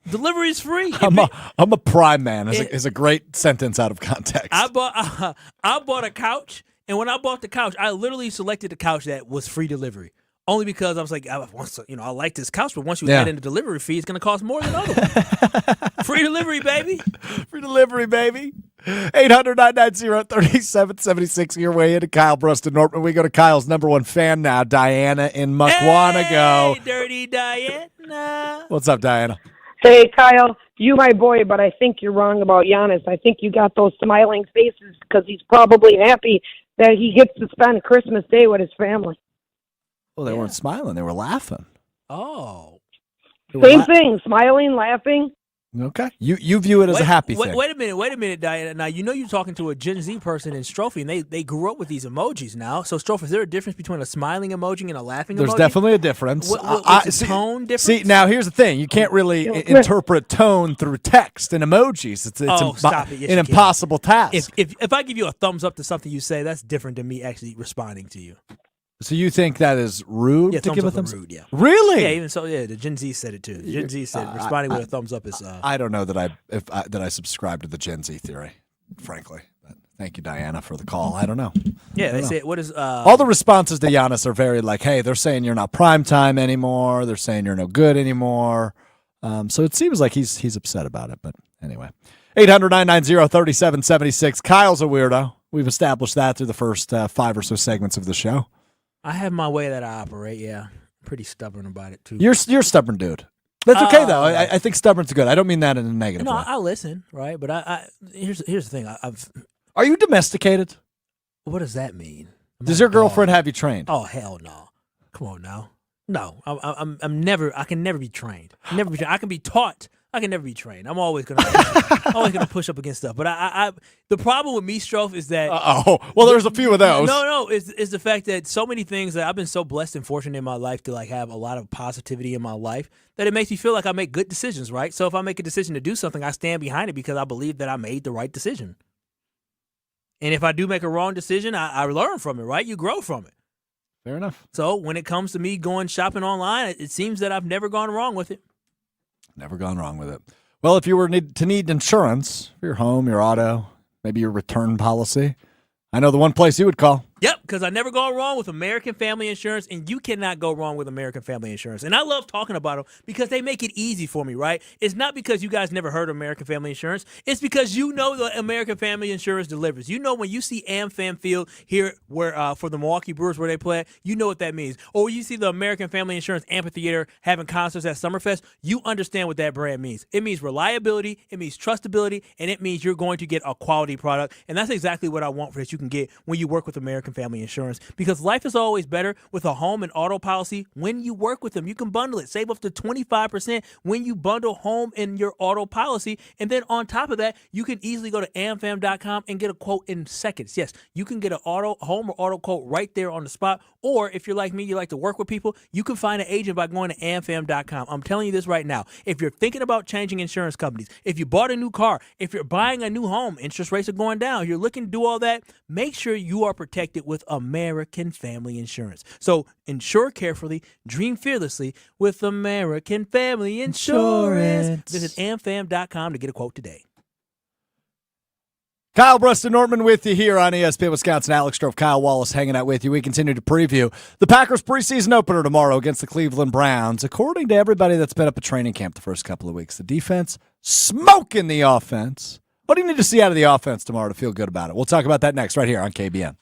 Delivery is free. I'm a Prime man is a great sentence out of context. I bought a couch, and when I bought the couch, I literally selected the couch that was free delivery. Only because I was like, I like this couch, but once you add in the delivery fee, it's going to cost more than other ones. Free delivery, baby. Free delivery, baby. 800-990-3776. Your way into Kyle Brust and Nortman. We go to Kyle's number one fan now, Diana in Muckwonago. Hey, dirty Diana. What's up, Diana? Hey, Kyle, you my boy, but I think you're wrong about Giannis. I think you got those smiling faces because he's probably happy that he gets to spend Christmas Day with his family. Well, they weren't smiling. They were laughing. Oh. Same thing, smiling, laughing. Okay. You view it as a happy thing. Wait a minute, Diana. Now, you know you're talking to a Gen Z person in Strophe, and they grew up with these emojis now. So, Strophe, is there a difference between a smiling emoji and a laughing emoji? There's definitely a difference. What's the tone difference? See, now here's the thing. You can't really interpret tone through text and emojis. It's stop it. Yes, an impossible task. If I give you a thumbs up to something you say, that's different than me actually responding to you. So you think that is rude to give a thumbs up? Rude, yeah. Really? Yeah, even so, the Gen Z said it too. The Gen Z said responding with a thumbs up is. I don't know that I subscribe to the Gen Z theory, frankly. But thank you, Diana, for the call. I don't know. Yeah, they say what is. All the responses to Giannis are very like, hey, they're saying you're not prime time anymore. They're saying you're no good anymore. So it seems like he's upset about it. But anyway, 800-990-3776. Kyle's a weirdo. We've established that through the first 5 or so segments of the show. I have my way that I operate, yeah. I'm pretty stubborn about it, too. You're a stubborn dude. That's okay, though. I think stubborn's good. I don't mean that in a negative way. I listen, right? But here's the thing. Are you domesticated? What does that mean? Does your girlfriend have you trained? Oh, hell no. Come on now. No, I'm never. I can never be trained. Never be trained. I can be taught. I can never be trained. I'm always gonna push up against stuff. But the problem with me, Strofe, is that well, there's a few of those. No, is the fact that so many things that I've been so blessed and fortunate in my life to like have a lot of positivity in my life that it makes me feel like I make good decisions, right? So if I make a decision to do something, I stand behind it because I believe that I made the right decision. And if I do make a wrong decision, I learn from it, right? You grow from it. Fair enough. So when it comes to me going shopping online, it seems that I've never gone wrong with it. Never gone wrong with it. Well, if you were to need insurance for your home, your auto, maybe your return policy, I know the one place you would call. Yep, because I never go wrong with American Family Insurance, and you cannot go wrong with American Family Insurance. And I love talking about them because they make it easy for me, right? It's not because you guys never heard of American Family Insurance. It's because you know the American Family Insurance delivers. You know when you see AmFam Field here where for the Milwaukee Brewers where they play, you know what that means. Or when you see the American Family Insurance Amphitheater having concerts at Summerfest, you understand what that brand means. It means reliability, it means trustability, and it means you're going to get a quality product. And that's exactly what I want that you can get when you work with American Family Insurance, because life is always better with a home and auto policy when you work with them. You can bundle it, save up to 25% when you bundle home and your auto policy. And then on top of that, you can easily go to amfam.com and get a quote in seconds. Yes, you can get an home or auto quote right there on the spot. Or if you're like me, you like to work with people, you can find an agent by going to amfam.com. I'm telling you this right now. If you're thinking about changing insurance companies, if you bought a new car, if you're buying a new home, interest rates are going down, you're looking to do all that, make sure you are protected with American Family Insurance. So insure carefully, dream fearlessly with American Family Insurance. Visit amfam.com to get a quote today. Kyle Brust Nortman with you here on ESPN Wisconsin. Alex Strofe, Kyle Wallace hanging out with you. We continue to preview the Packers preseason opener tomorrow against the Cleveland Browns. According to everybody that's been up at training camp the first couple of weeks, the defense smoking the offense. What do you need to see out of the offense tomorrow to feel good about it? We'll talk about that next right here on KBN.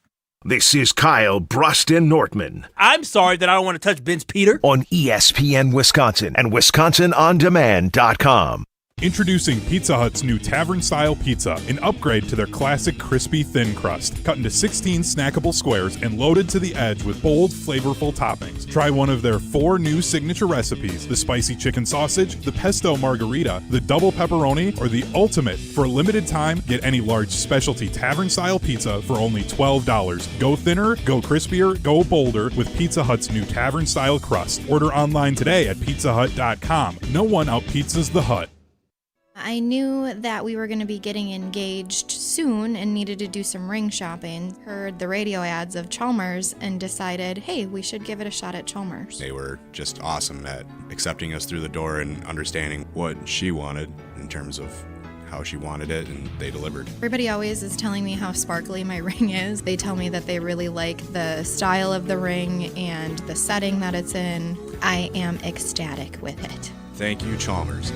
This is Kyle Brust Nortman I'm sorry that I don't want to touch Ben's Peter. On ESPN Wisconsin and WisconsinOnDemand.com. Introducing Pizza Hut's new Tavern-style pizza, an upgrade to their classic crispy thin crust, cut into 16 snackable squares and loaded to the edge with bold, flavorful toppings. Try one of their 4 new signature recipes, the spicy chicken sausage, the pesto margarita, the double pepperoni, or the ultimate. For a limited time, get any large specialty Tavern-style pizza for only $12. Go thinner, go crispier, go bolder with Pizza Hut's new Tavern-style crust. Order online today at pizzahut.com. No one out-pizzas the Hut. I knew that we were going to be getting engaged soon and needed to do some ring shopping. Heard the radio ads of Chalmers and decided, hey, we should give it a shot at Chalmers. They were just awesome at accepting us through the door and understanding what she wanted in terms of how she wanted it, and they delivered. Everybody always is telling me how sparkly my ring is. They tell me that they really like the style of the ring and the setting that it's in. I am ecstatic with it. Thank you, Chalmers.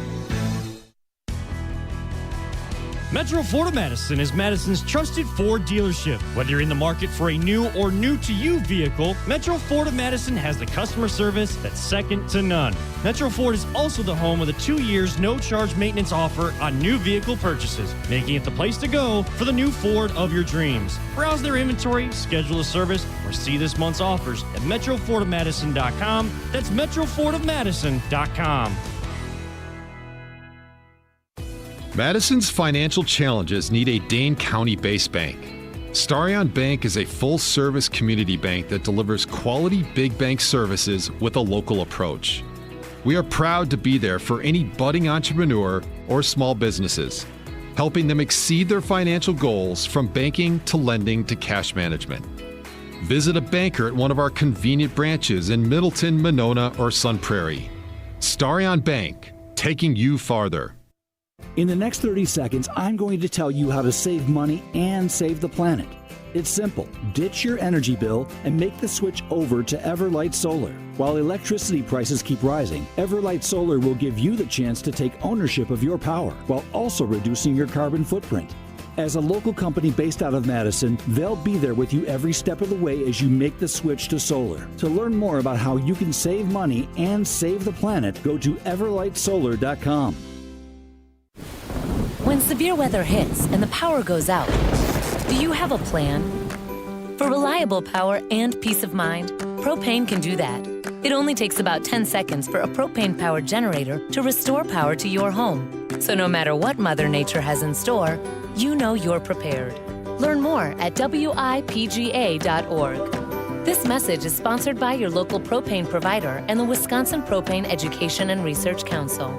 Metro Ford of Madison is Madison's trusted Ford dealership. Whether you're in the market for a new or new-to-you vehicle, Metro Ford of Madison has the customer service that's second to none. Metro Ford is also the home of the 2 years no-charge maintenance offer on new vehicle purchases, making it the place to go for the new Ford of your dreams. Browse their inventory, schedule a service, or see this month's offers at metrofordofmadison.com. That's metrofordofmadison.com. Madison's financial challenges need a Dane County-based bank. Starion Bank is a full-service community bank that delivers quality big bank services with a local approach. We are proud to be there for any budding entrepreneur or small businesses, helping them exceed their financial goals from banking to lending to cash management. Visit a banker at one of our convenient branches in Middleton, Monona, or Sun Prairie. Starion Bank, taking you farther. In the next 30 seconds, I'm going to tell you how to save money and save the planet. It's simple. Ditch your energy bill and make the switch over to Everlight Solar. While electricity prices keep rising, Everlight Solar will give you the chance to take ownership of your power while also reducing your carbon footprint. As a local company based out of Madison, they'll be there with you every step of the way as you make the switch to solar. To learn more about how you can save money and save the planet, go to everlightsolar.com. When severe weather hits and the power goes out, do you have a plan? For reliable power and peace of mind, propane can do that. It only takes about 10 seconds for a propane-powered generator to restore power to your home. So no matter what Mother Nature has in store, you know you're prepared. Learn more at wipga.org. This message is sponsored by your local propane provider and the Wisconsin Propane Education and Research Council.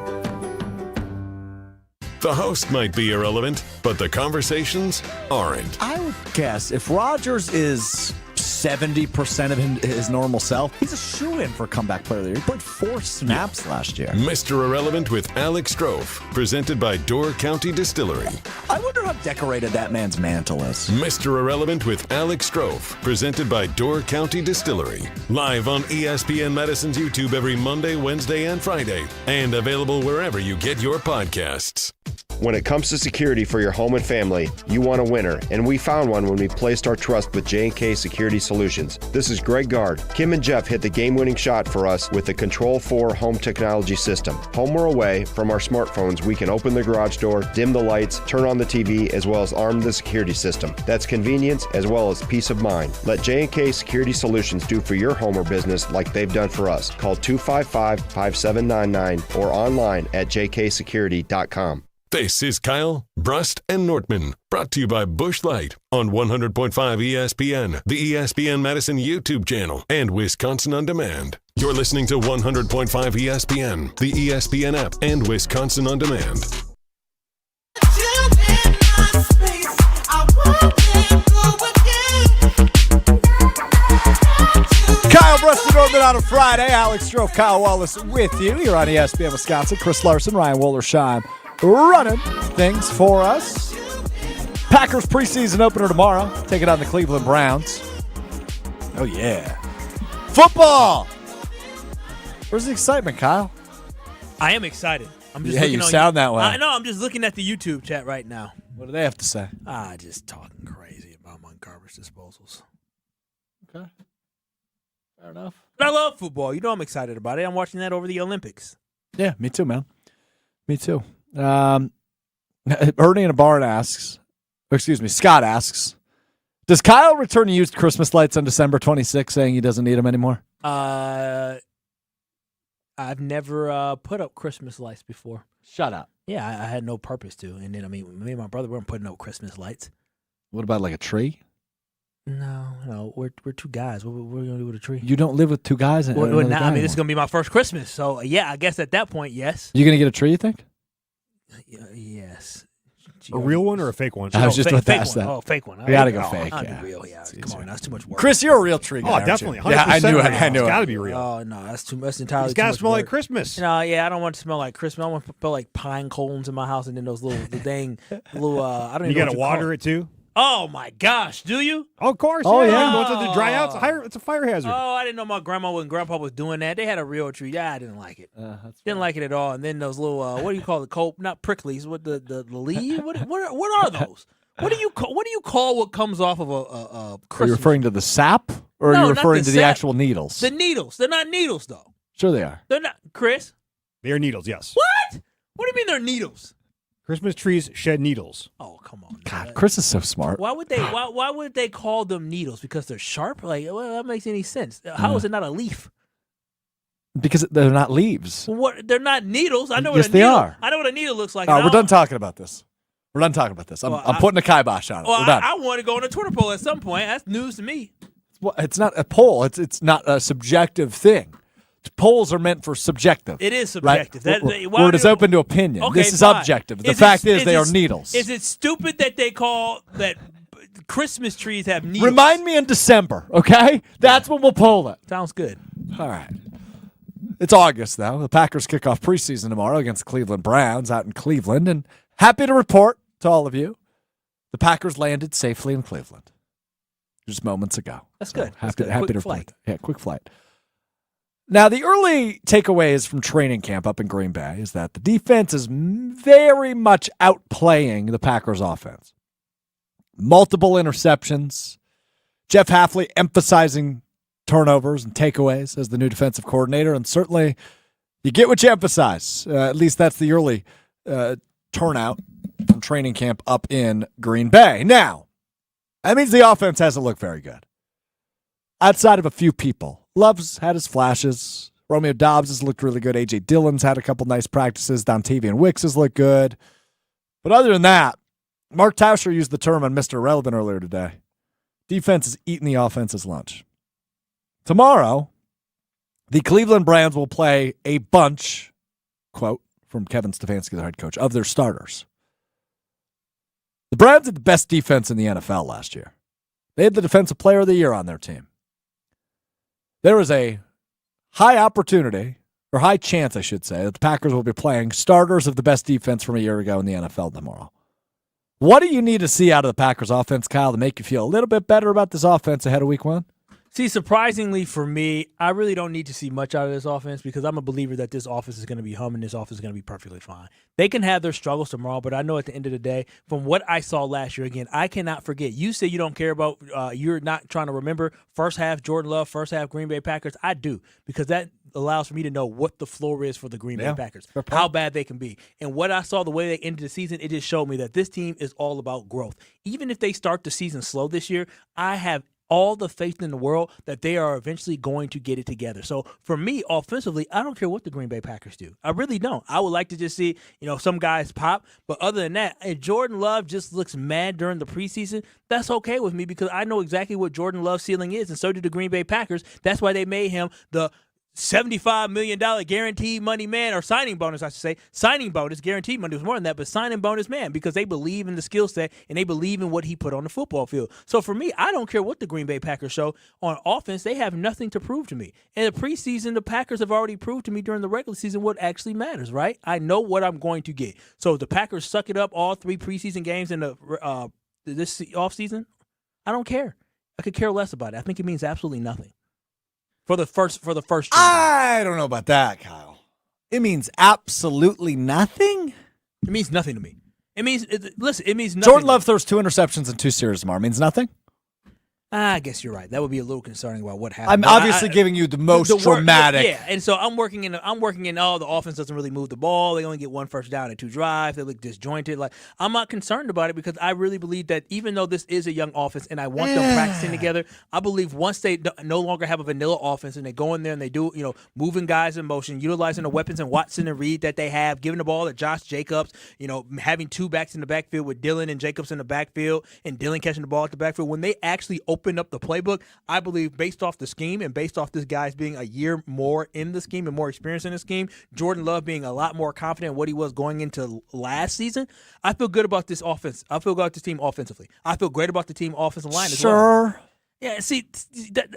The host might be irrelevant, but the conversations aren't. I would guess if Rodgers is 70% of his normal self, he's a shoo-in for comeback player of the year. He played 4 snaps last year. Mr. Irrelevant with Alex Strofe, presented by Door County Distillery. I wonder how decorated that man's mantle is. Mr. Irrelevant with Alex Strofe, presented by Door County Distillery. Live on ESPN Madison's YouTube every Monday, Wednesday, and Friday. And available wherever you get your podcasts. When it comes to security for your home and family, you want a winner, and we found one when we placed our trust with J&K Security Solutions. This is Greg Gard. Kim and Jeff hit the game-winning shot for us with the Control 4 home technology system. Home or away, from our smartphones, we can open the garage door, dim the lights, turn on the TV, as well as arm the security system. That's convenience as well as peace of mind. Let J&K Security Solutions do for your home or business like they've done for us. Call 255-5799 or online at jksecurity.com. This is Kyle, Brust, and Nortman, brought to you by Busch Light on 100.5 ESPN, the ESPN Madison YouTube channel, and Wisconsin On Demand. You're listening to 100.5 ESPN, the ESPN app, and Wisconsin On Demand. Kyle, Brust, and Nortman on a Friday. Alex Strofe, Kyle Wallace with you. You're on ESPN Wisconsin. Chris Larson, Ryan Wollersheim running things for us. Packers preseason opener tomorrow. Taking on the Cleveland Browns. Oh, yeah. Football! Where's the excitement, Kyle? I am excited. I'm just you sound that way. I know. I'm just looking at the YouTube chat right now. What do they have to say? Just talking crazy about my garbage disposals. Okay. Fair enough. But I love football. You know I'm excited about it. I'm watching that over the Olympics. Yeah, me too, man. Me too. Ernie in a barn asks, Scott asks, does Kyle return to used Christmas lights on December 26th, saying he doesn't need them anymore? I've never put up Christmas lights before. Shut up. Yeah, I had no purpose to. And then, me and my brother weren't putting up Christmas lights. What about like a tree? No, we're two guys. What are we gonna do with a tree? You don't live with two guys. This is gonna be my first Christmas, so yeah, I guess at that point, yes. You gonna get a tree? You think? Yes. A real one or a fake one? I was just about to ask one. that. Oh, fake one. We got to go fake. I'll Yeah. do real. Yeah, come on, that's too much work. Chris, you're a real tree guy. Oh, aren't definitely. you? 100%. Yeah, I knew it. I knew It's it. got to be real. Oh no, that's entirely. It's got to too much smell like work. Christmas. No, yeah, I don't want it to smell like Christmas. I want to smell like pine cones in my house, and then those the dang little. I don't. You got got to water it too. Oh my gosh, do you? Oh, of course. Oh, yeah. yeah. Once it dry out, it's a fire hazard. Oh, I didn't know my grandma and grandpa was doing that. They had a real tree. Yeah, I didn't like it. Didn't like it at all. And then those little what do you call the cope? Not pricklies. What the leaves? What are those? What do you call what comes off of a Christmas? Are you referring to the sap, or are No, you not referring the to the sap. actual needles? The needles. They're not needles though. Sure, they are. They're not. Chris. They are needles, yes. What? What do you mean they're needles? Christmas trees shed needles. Oh, come on. God, Chris is so smart. Why would they? Why would they call them needles? Because they're sharp? Like, well, that makes any sense. How is it not a leaf? Because they're not leaves. What? They're not needles. I know Yes, what a they needle. are. I know what a needle looks like. All right, and we're I done talking about this. We're done talking about this. I'm putting a kibosh on it. Well, we're done. I want to go on a Twitter poll at some point. That's news to me. Well, it's not a poll. It's not a subjective thing. Polls are meant for subjective. It is right? subjective. Where it is open to opinion. Okay, this is fine. objective. The fact is they are needles. Is it stupid that they call that Christmas trees have needles? Remind me in December, okay? That's when we'll poll it. Sounds good. All right. It's August, though. The Packers kick off preseason tomorrow against the Cleveland Browns out in Cleveland. And happy to report to all of you, the Packers landed safely in Cleveland just moments ago. That's good. Happy Quick to report. flight. Yeah, quick flight. Now, the early takeaways from training camp up in Green Bay is that the defense is very much outplaying the Packers offense. Multiple interceptions. Jeff Hafley emphasizing turnovers and takeaways as the new defensive coordinator. And certainly you get what you emphasize. At least that's the early turnout from training camp up in Green Bay. Now, that means the offense hasn't looked very good. Outside of a few people. Love's had his flashes. Romeo Dobbs has looked really good. A.J. Dillon's had a couple nice practices. Dontavian Wicks has looked good. But other than that, Mark Tauscher used the term on Mr. Irrelevant earlier today. Defense is eating the offense's lunch. Tomorrow, the Cleveland Browns will play a bunch, quote, from Kevin Stefanski, their head coach, of their starters. The Browns had the best defense in the NFL last year. They had the Defensive Player of the Year on their team. There is a high opportunity, or high chance, I should say, that the Packers will be playing starters of the best defense from a year ago in the NFL tomorrow. What do you need to see out of the Packers offense, Kyle, to make you feel a little bit better about this offense ahead of week one? See, surprisingly for me, I really don't need to see much out of this offense because I'm a believer that this offense is going to be humming. This offense is going to be perfectly fine. They can have their struggles tomorrow, but I know at the end of the day, from what I saw last year, again, I cannot forget. You say you don't care about, you're not trying to remember first half Jordan Love, first half Green Bay Packers. I do, because that allows for me to know what the floor is for the Green Bay Packers, how bad they can be. And what I saw, the way they ended the season, it just showed me that this team is all about growth. Even if they start the season slow this year, I have all the faith in the world that they are eventually going to get it together. So for me, offensively, I don't care what the Green Bay Packers do. I really don't. I would like to just see, some guys pop. But other than that, if Jordan Love just looks mad during the preseason, that's okay with me because I know exactly what Jordan Love's ceiling is, and so do the Green Bay Packers. That's why they made him the $75 million guaranteed money man, or signing bonus, I should say. Signing bonus, guaranteed money was more than that, but signing bonus man, because they believe in the skill set and they believe in what he put on the football field. So for me, I don't care what the Green Bay Packers show on offense. They have nothing to prove to me. In the preseason, the Packers have already proved to me during the regular season what actually matters, right? I know what I'm going to get. So if the Packers suck it up all 3 preseason games in the this offseason, I don't care. I could care less about it. I think it means absolutely nothing. For the first I don't know about that, Kyle. It means absolutely nothing? It means nothing to me. It means it means nothing. Jordan Love throws 2 interceptions in 2 series tomorrow. It means nothing? I guess you're right. That would be a little concerning about what happened. I'm obviously giving you the most dramatic. Yeah, and so I'm working in. The offense doesn't really move the ball. They only get 1 first down and 2 drives. They look disjointed. Like, I'm not concerned about it because I really believe that even though this is a young offense and I want them practicing together, I believe once they no longer have a vanilla offense and they go in there and they do, moving guys in motion, utilizing the weapons in Watson and Reed that they have, giving the ball to Josh Jacobs, having 2 backs in the backfield with Dillon and Jacobs in the backfield and Dillon catching the ball at the backfield. When they actually open opened up the playbook. I believe based off the scheme and based off this guy's being a year more in the scheme and more experienced in the scheme, Jordan Love being a lot more confident in what he was going into last season, I feel good about this offense. I feel good about this team offensively. I feel great about the team offensive line as well. Sure. Yeah, see,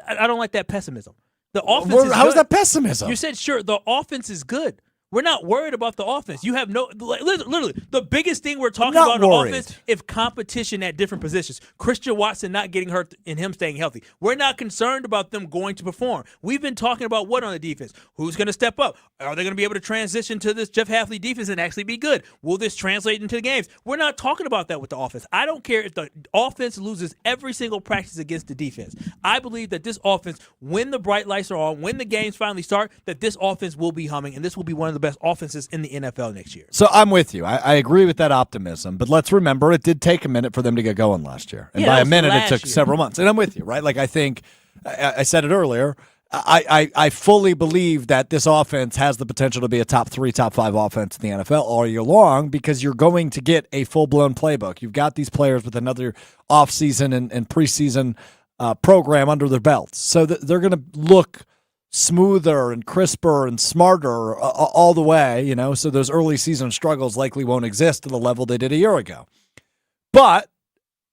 I don't like that pessimism. The offense How is that pessimism? You said, sure, the offense is good. We're not worried about the offense. You have literally, the biggest thing we're talking about in the offense is competition at different positions. Christian Watson not getting hurt and him staying healthy. We're not concerned about them going to perform. We've been talking about what on the defense? Who's going to step up? Are they going to be able to transition to this Jeff Hafley defense and actually be good? Will this translate into the games? We're not talking about that with the offense. I don't care if the offense loses every single practice against the defense. I believe that this offense, when the bright lights are on, when the games finally start, that this offense will be humming, and this will be one of the best offenses in the NFL next year. So I'm with you. I agree with that optimism, but let's remember it did take a minute for them to get going last year. And by a minute, it took several months. And I'm with you, right? Like I think, I said it earlier, I fully believe that this offense has the potential to be a top 3, top 5 offense in the NFL all year long because you're going to get a full-blown playbook. You've got these players with another offseason and preseason program under their belts. So they're going to look smoother and crisper and smarter all the way, so those early season struggles likely won't exist to the level they did a year ago. But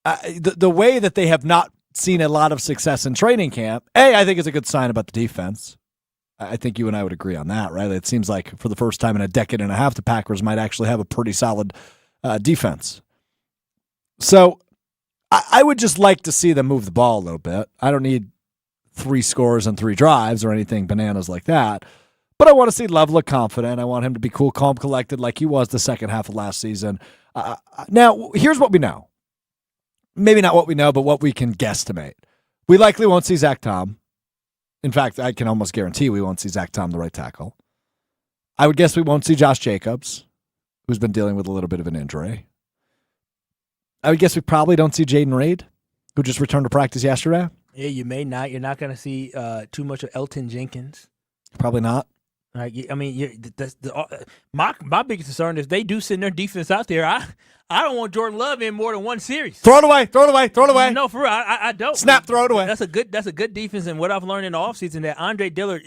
the way that they have not seen a lot of success in training camp, I think is a good sign about the defense. I think you and I would agree on that, right? It seems like for the first time in a decade and a half, the Packers might actually have a pretty solid defense. So I would just like to see them move the ball a little bit. I don't need 3 scores and 3 drives or anything bananas like that. But I want to see Love look confident. I want him to be cool, calm, collected like he was the second half of last season. Now, here's what we know. Maybe not what we know, but what we can guesstimate. We likely won't see Zach Tom. In fact, I can almost guarantee we won't see Zach Tom, the right tackle. I would guess we won't see Josh Jacobs, who's been dealing with a little bit of an injury. I would guess we probably don't see Jaden Reed, who just returned to practice yesterday. Yeah, you may not. You're not going to see too much of Elton Jenkins. Probably not. Like, I mean, my biggest concern is they do send their defense out there. I don't want Jordan Love in more than one series. Throw it away. No, for real, I don't. Snap, throw it away. That's a good defense, and what I've learned in the offseason that Andre Dillard,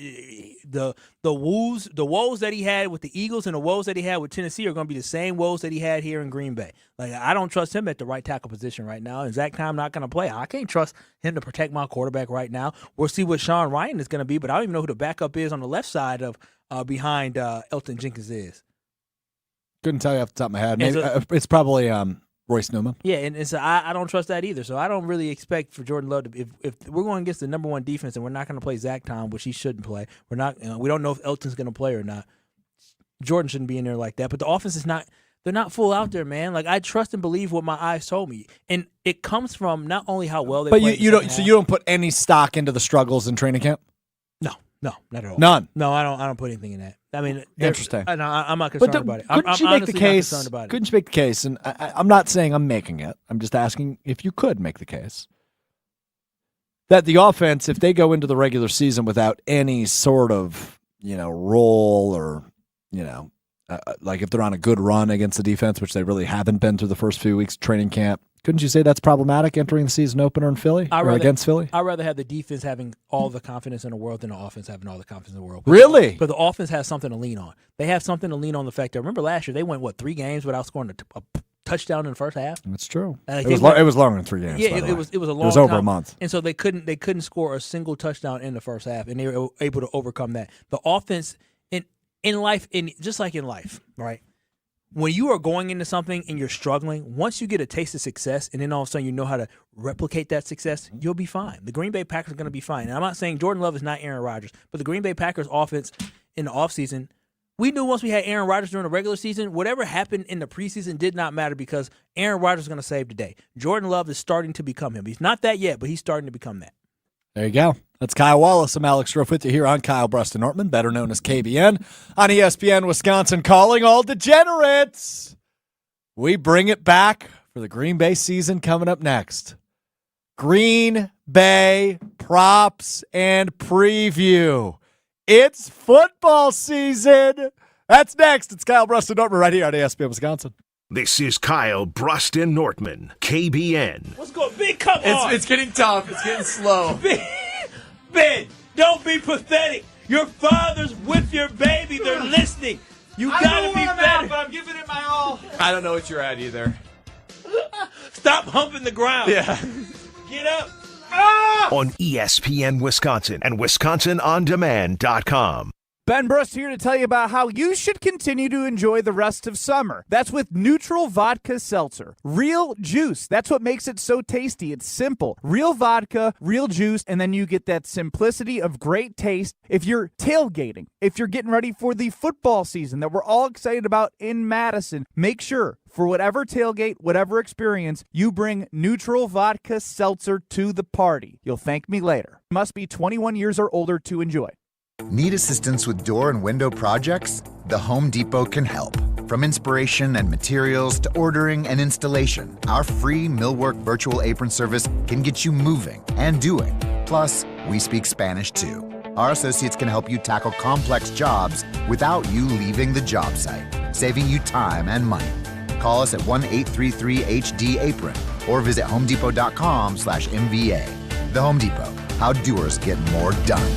the woes that he had with the Eagles and the woes that he had with Tennessee are going to be the same woes that he had here in Green Bay. Like, I don't trust him at the right tackle position right now, and Zach Tom not going to play. I can't trust him to protect my quarterback right now. We'll see what Sean Ryan is going to be, but I don't even know who the backup is on the left side of behind Elton Jenkins is. Couldn't tell you off the top of my head. Maybe, it's probably Royce Newman. Yeah, and so I don't trust that either. So I don't really expect for Jordan Love to, if we're going against the number 1 defense and we're not going to play Zach Tom, which he shouldn't play. We're not. We don't know if Elton's going to play or not. Jordan shouldn't be in there like that. But the offense is not. They're not full out there, man. Like, I trust and believe what my eyes told me, and it comes from not only how well they. But you don't. So you don't put any stock into the struggles in training camp. No, not at all. None. No, I don't put anything in that. I mean, interesting. I'm not concerned about it. Couldn't you make the case? Not concerned about it. Couldn't you make the case? And I'm not saying I'm making it. I'm just asking if you could make the case that the offense, if they go into the regular season without any sort of role or like if they're on a good run against the defense, which they really haven't been through the first few weeks of training camp. Couldn't you say that's problematic entering the season opener in Philly against Philly? I'd rather have the defense having all the confidence in the world than the offense having all the confidence in the world. Really? But the offense has something to lean on. They have something to lean on the fact that, remember last year, they went, 3 games without scoring a touchdown in the first half? That's true. It was longer than 3 games. Yeah, it was a long time. It was over a month. And so they couldn't score a single touchdown in the first half, and they were able to overcome that. The offense, in life, just like in life, right? When you are going into something and you're struggling, once you get a taste of success and then all of a sudden you know how to replicate that success, you'll be fine. The Green Bay Packers are going to be fine. And I'm not saying Jordan Love is not Aaron Rodgers, but the Green Bay Packers offense in the offseason, we knew once we had Aaron Rodgers during the regular season, whatever happened in the preseason did not matter because Aaron Rodgers is going to save the day. Jordan Love is starting to become him. He's not that yet, but he's starting to become that. There you go. That's Kyle Wallace. I'm Alex Strofe with you here on Kyle Brust and Nortman, better known as KBN, on ESPN Wisconsin, calling all degenerates. We bring it back for the Green Bay season coming up next. Green Bay props and preview. It's football season. That's next. It's Kyle Brust and Nortman right here on ESPN Wisconsin. This is Kyle Brust-Nortman, KBN. What's going? Ben, come on. It's getting tough. It's getting slow. Ben, don't be pathetic. Your father's with your baby. They're listening. You gotta be better. But I'm giving it my all. I don't know what you're at either. Stop humping the ground. Yeah. Get up. On ESPN Wisconsin and WisconsinOnDemand.com. Ben Brust here to tell you about how you should continue to enjoy the rest of summer. That's with Neutral Vodka Seltzer. Real juice. That's what makes it so tasty. It's simple. Real vodka, real juice, and then you get that simplicity of great taste. If you're tailgating, if you're getting ready for the football season that we're all excited about in Madison, make sure for whatever tailgate, whatever experience, you bring Neutral Vodka Seltzer to the party. You'll thank me later. Must be 21 years or older to enjoy. Need assistance with door and window projects? The Home Depot can help. From inspiration and materials to ordering and installation, our free Millwork virtual apron service can get you moving and doing. Plus, we speak Spanish too. Our associates can help you tackle complex jobs without you leaving the job site, saving you time and money. Call us at 1-833-HD-APRON or visit homedepot.com/MVA. The Home Depot, how doers get more done.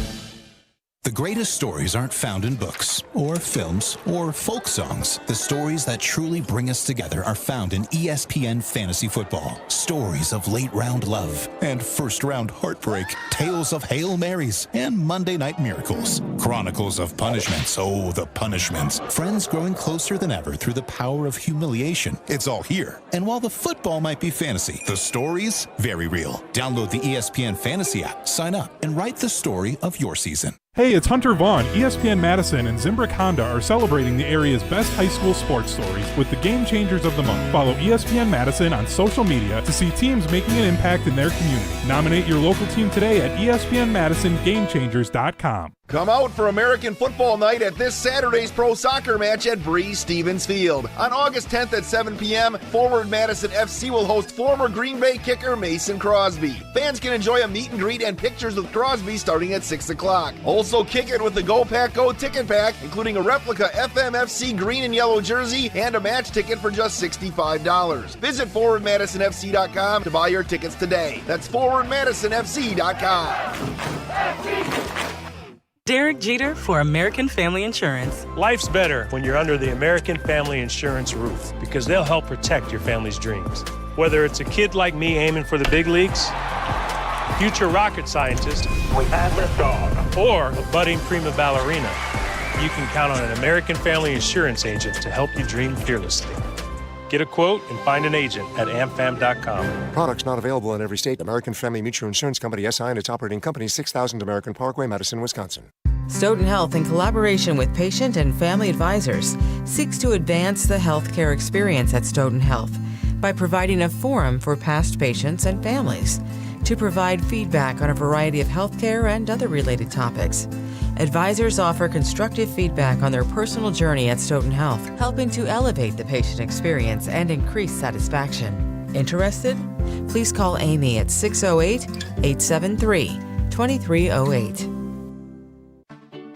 The greatest stories aren't found in books or films or folk songs. The stories that truly bring us together are found in ESPN Fantasy Football. Stories of late-round love and first-round heartbreak. Tales of Hail Marys and Monday Night Miracles. Chronicles of punishments. Oh, the punishments. Friends growing closer than ever through the power of humiliation. It's all here. And while the football might be fantasy, the stories, very real. Download the ESPN Fantasy app, sign up, and write the story of your season. Hey, it's Hunter Vaughn. ESPN Madison and Zimbrick Honda are celebrating the area's best high school sports stories with the Game Changers of the Month. Follow ESPN Madison on social media to see teams making an impact in their community. Nominate your local team today at ESPNMadisonGameChangers.com. Come out for American Football Night at this Saturday's pro soccer match at Breese-Stevens Field. On August 10th at 7 p.m., Forward Madison FC will host former Green Bay kicker Mason Crosby. Fans can enjoy a meet and greet and pictures with Crosby starting at 6 o'clock. Also kick it with the Go Pack Go ticket pack, including a replica FMFC green and yellow jersey and a match ticket for just $65. Visit ForwardMadisonFC.com to buy your tickets today. That's ForwardMadisonFC.com. Derek Jeter for American Family Insurance. Life's better when you're under the American Family Insurance roof because they'll help protect your family's dreams. Whether it's a kid like me aiming for the big leagues, future rocket scientist, we have liftoff, or a budding prima ballerina, you can count on an American Family Insurance agent to help you dream fearlessly. Get a quote and find an agent at amfam.com. Products not available in every state. American Family Mutual Insurance Company, SI, and its operating company, 6000 American Parkway, Madison, Wisconsin. Stoughton Health, in collaboration with patient and family advisors, seeks to advance the healthcare experience at Stoughton Health by providing a forum for past patients and families to provide feedback on a variety of healthcare and other related topics. Advisors offer constructive feedback on their personal journey at Stoughton Health, helping to elevate the patient experience and increase satisfaction. Interested? Please call Amy at 608-873-2308.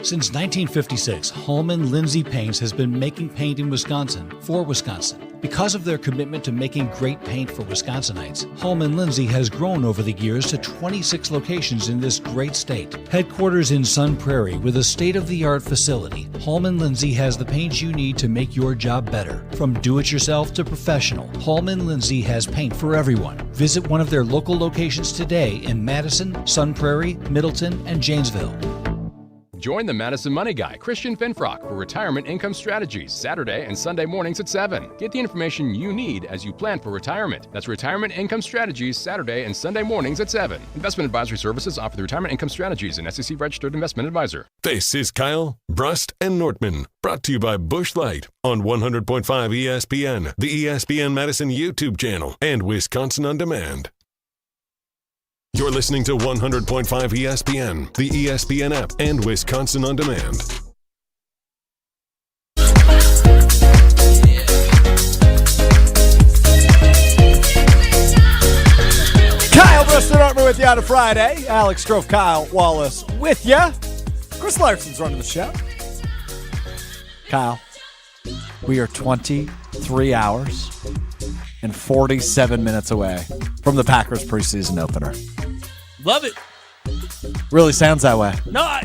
Since 1956, Holman Lindsay Paints has been making paint in Wisconsin for Wisconsin. Because of their commitment to making great paint for Wisconsinites, Holman Lindsay has grown over the years to 26 locations in this great state. Headquarters in Sun Prairie with a state-of-the-art facility, Holman Lindsay has the paint you need to make your job better. From do-it-yourself to professional, Holman Lindsay has paint for everyone. Visit one of their local locations today in Madison, Sun Prairie, Middleton, and Janesville. Join the Madison Money Guy, Christian Finfrock, for Retirement Income Strategies, Saturday and Sunday mornings at 7. Get the information you need as you plan for retirement. That's Retirement Income Strategies, Saturday and Sunday mornings at 7. Investment advisory services offered through Retirement Income Strategies, an SEC-registered investment advisor. This is Kyle Brust-Nortman, brought to you by Busch Light on 100.5 ESPN, the ESPN Madison YouTube channel, and Wisconsin On Demand. You're listening to 100.5 ESPN, the ESPN app, and Wisconsin On Demand. Kyle Brust-Nortman with you on a Friday. Alex Strofe, Kyle Wallace with you. Chris Larson's running the show. Kyle, we are 24 3 hours and 47 minutes away from the Packers preseason opener. Love it. Really sounds that way. No,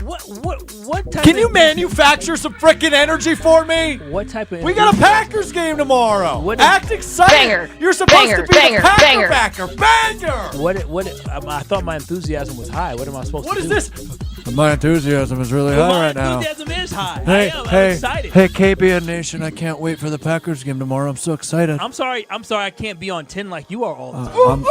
what type Can you manufacture some freaking energy for me? What type of We got a Packers game tomorrow. Act excited. Banger. You're supposed to be Banger. the Packer Banger. backer. Banger. What I thought my enthusiasm was high. What am I supposed What to is do? this? My enthusiasm is really Well, high my right now. enthusiasm is high. Hey, I'm hey, excited. hey, KBN Nation! I can't wait for the Packers game tomorrow. I'm so excited. I'm sorry I can't be on 10 like you are all the time.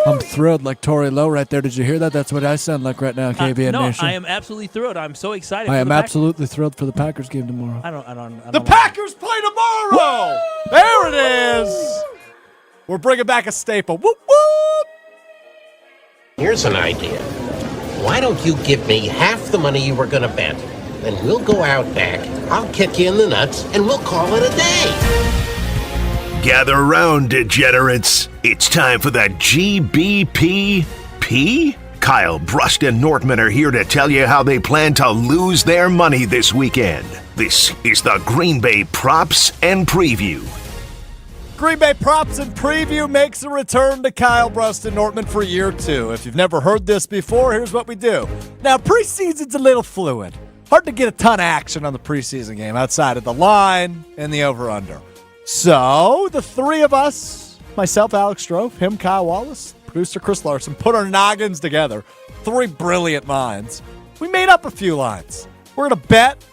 I'm thrilled, like Tori Lowe right there. Did you hear that? That's what I sound like right now, KBN no, Nation. I am absolutely thrilled. I'm so excited. I for am the absolutely thrilled for the Packers game tomorrow. I don't The Packers play tomorrow. There it is. We're bringing back a staple. Whoop whoop. Here's an idea. Why don't you give me half the money you were going to bet? Then we'll go out back, I'll kick you in the nuts, and we'll call it a day. Gather around, degenerates. It's time for the GBPP. Kyle, Brust, and Nortman are here to tell you how they plan to lose their money this weekend. This is the Green Bay Props and Preview. Green Bay Props and Preview makes a return to Kyle, Brust, and Nortman for year 2. If you've never heard this before, here's what we do. Now, preseason's a little fluid. Hard to get a ton of action on the preseason game outside of the line and the over-under. So, the three of us, myself, Alex Strofe, him, Kyle Wallace, producer Chris Larson, put our noggins together. 3 brilliant minds. We made up a few lines. We're going to bet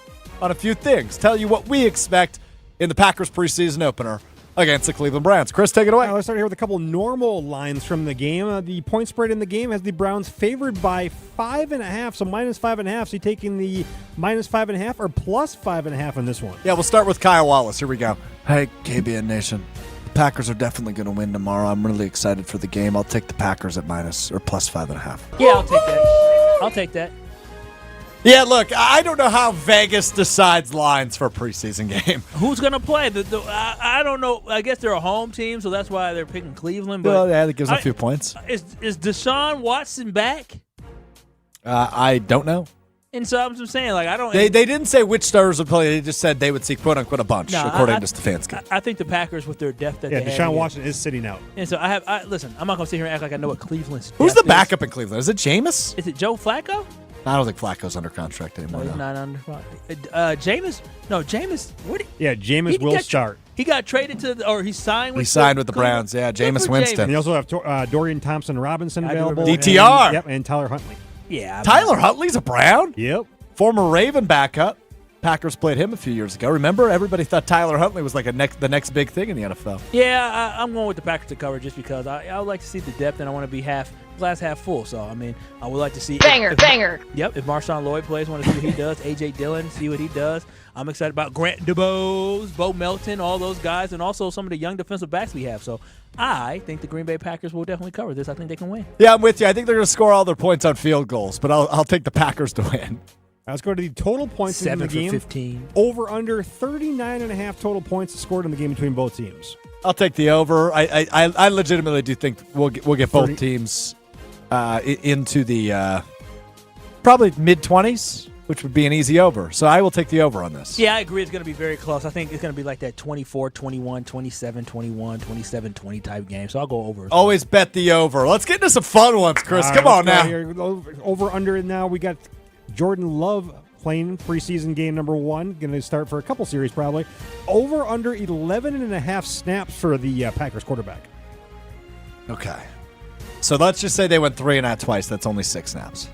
on a few things, tell you what we expect in the Packers preseason opener against the Cleveland Browns. Chris, take it away. Let's start here with a couple normal lines from the game. The point spread in the game has the Browns favored by 5.5, so minus 5.5. So you taking the minus 5.5 or plus 5.5 in this one? Yeah, we'll start with Kyle Wallace. Here we go. Hey, KBN Nation. The Packers are definitely going to win tomorrow. I'm really excited for the game. I'll take the Packers at minus or plus 5.5. Yeah, I'll take that. I'll take that. Yeah, look, I don't know how Vegas decides lines for a preseason game. Who's going to play? I don't know. I guess they're a home team, so that's why they're picking Cleveland. But Well, yeah, that gives them a few points. Is Deshaun Watson back? I don't know. And so I'm just saying, like, I don't. They didn't say which starters would play. They just said they would see quote unquote a bunch, No, according to Stefanski. I think the Packers with their depth that Yeah, they have. Deshaun Watson is sitting out. And so listen, I'm not going to sit here and act like I know what Cleveland's Who's depth the backup in Cleveland? Is it Jameis? Is it Joe Flacco? I don't think Flacco's under contract anymore. No, he's no. not under. Jameis? No, Jameis. What? Yeah, Jameis will start. He got traded or he signed with. He signed with the Browns. Yeah, Jameis Winston. And you also have Dorian Thompson-Robinson available. DTR. Yep, and Tyler Huntley. Yeah. Tyler Huntley's a Brown? Yep. Former Raven backup. Packers played him a few years ago. Remember, everybody thought Tyler Huntley was like the next big thing in the NFL. Yeah, I'm going with the Packers to cover just because I would like to see the depth and I want to be glass half full. So, I mean, I would like to see. Banger. Yep, if Marshawn Lloyd plays, want to see what he does. A.J. Dillon, see what he does. I'm excited about Grant DuBose, Bo Melton, all those guys, and also some of the young defensive backs we have. So, I think the Green Bay Packers will definitely cover this. I think they can win. Yeah, I'm with you. I think they're going to score all their points on field goals, but I'll take the Packers to win. Let's go to the total points in the 7 game. for 15. Over under 39.5 total points scored in the game between both teams. I'll take the over. I legitimately do think we'll get both teams into the probably mid-20s, which would be an easy over. So I will take the over on this. Yeah, I agree. It's going to be very close. I think it's going to be like that 24-21, 27-21, 27-20 type game. So I'll go over. Always bet the over. Let's get into some fun ones, Chris. Come on now. Over under now. We got Jordan Love playing preseason game number 1. Going to start for a couple series probably. Over under 11.5 snaps for the Packers quarterback. Okay. So let's just say they went 3 and out twice. That's only 6 snaps.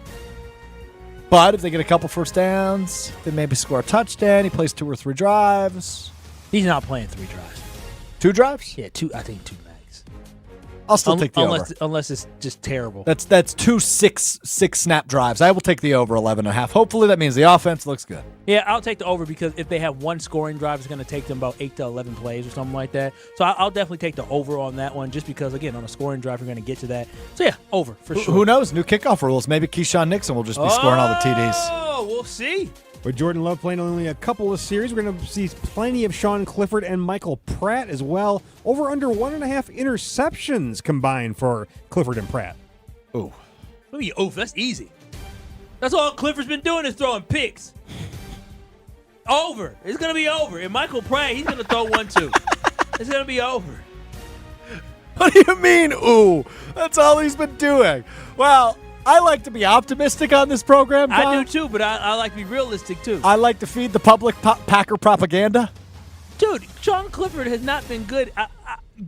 But if they get a couple first downs, they maybe score a touchdown. He plays 2 or 3 drives. He's not playing 3 drives. 2 drives? Yeah, 2. I think 2 max. I'll still take the over. Unless it's just terrible. That's 2 six snap drives. I will take the over 11.5. Hopefully that means the offense looks good. Yeah, I'll take the over because if they have one scoring drive, it's going to take them about 8 to 11 plays or something like that. So I'll definitely take the over on that one just because, again, on a scoring drive, you're going to get to that. So, yeah, over for sure. Who knows? New kickoff rules. Maybe Keyshawn Nixon will just be scoring all the TDs. Oh, we'll see. With Jordan Love playing only a couple of series, we're going to see plenty of Sean Clifford and Michael Pratt as well. Over under 1.5 interceptions combined for Clifford and Pratt. Ooh. That's easy. That's all Clifford's been doing is throwing picks. over. It's going to be over. And Michael Pratt, he's going to throw one, too. It's going to be over. What do you mean, ooh? That's all he's been doing. Well, I like to be optimistic on this program, Kyle. I do, too, but I like to be realistic, too. I like to feed the public Packer propaganda. Dude, Sean Clifford has not been good.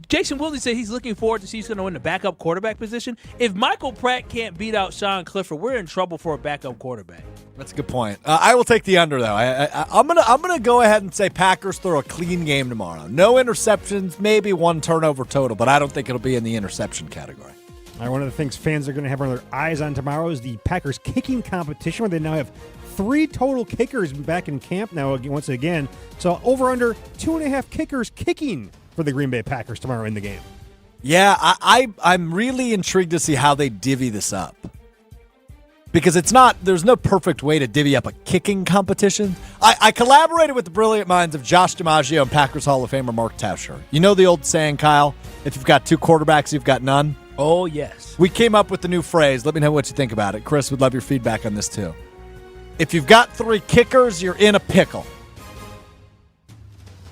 Jason Wilde said he's looking forward to see who's going to win the backup quarterback position. If Michael Pratt can't beat out Sean Clifford, we're in trouble for a backup quarterback. That's a good point. I will take the under, though. I'm gonna go ahead and say Packers throw a clean game tomorrow. No interceptions, maybe one turnover total, but I don't think it'll be in the interception category. All right, one of the things fans are going to have their eyes on tomorrow is the Packers kicking competition, where they now have 3 total kickers back in camp now once again. So over under 2.5 kickers kicking for the Green Bay Packers tomorrow in the game. Yeah, I'm really intrigued to see how they divvy this up. Because there's no perfect way to divvy up a kicking competition. I collaborated with the brilliant minds of Josh DiMaggio and Packers Hall of Famer Mark Tauscher. You know the old saying, Kyle, if you've got 2 quarterbacks, you've got none? Oh, yes. We came up with the new phrase. Let me know what you think about it. Chris, would love your feedback on this too. If you've got 3 kickers, you're in a pickle.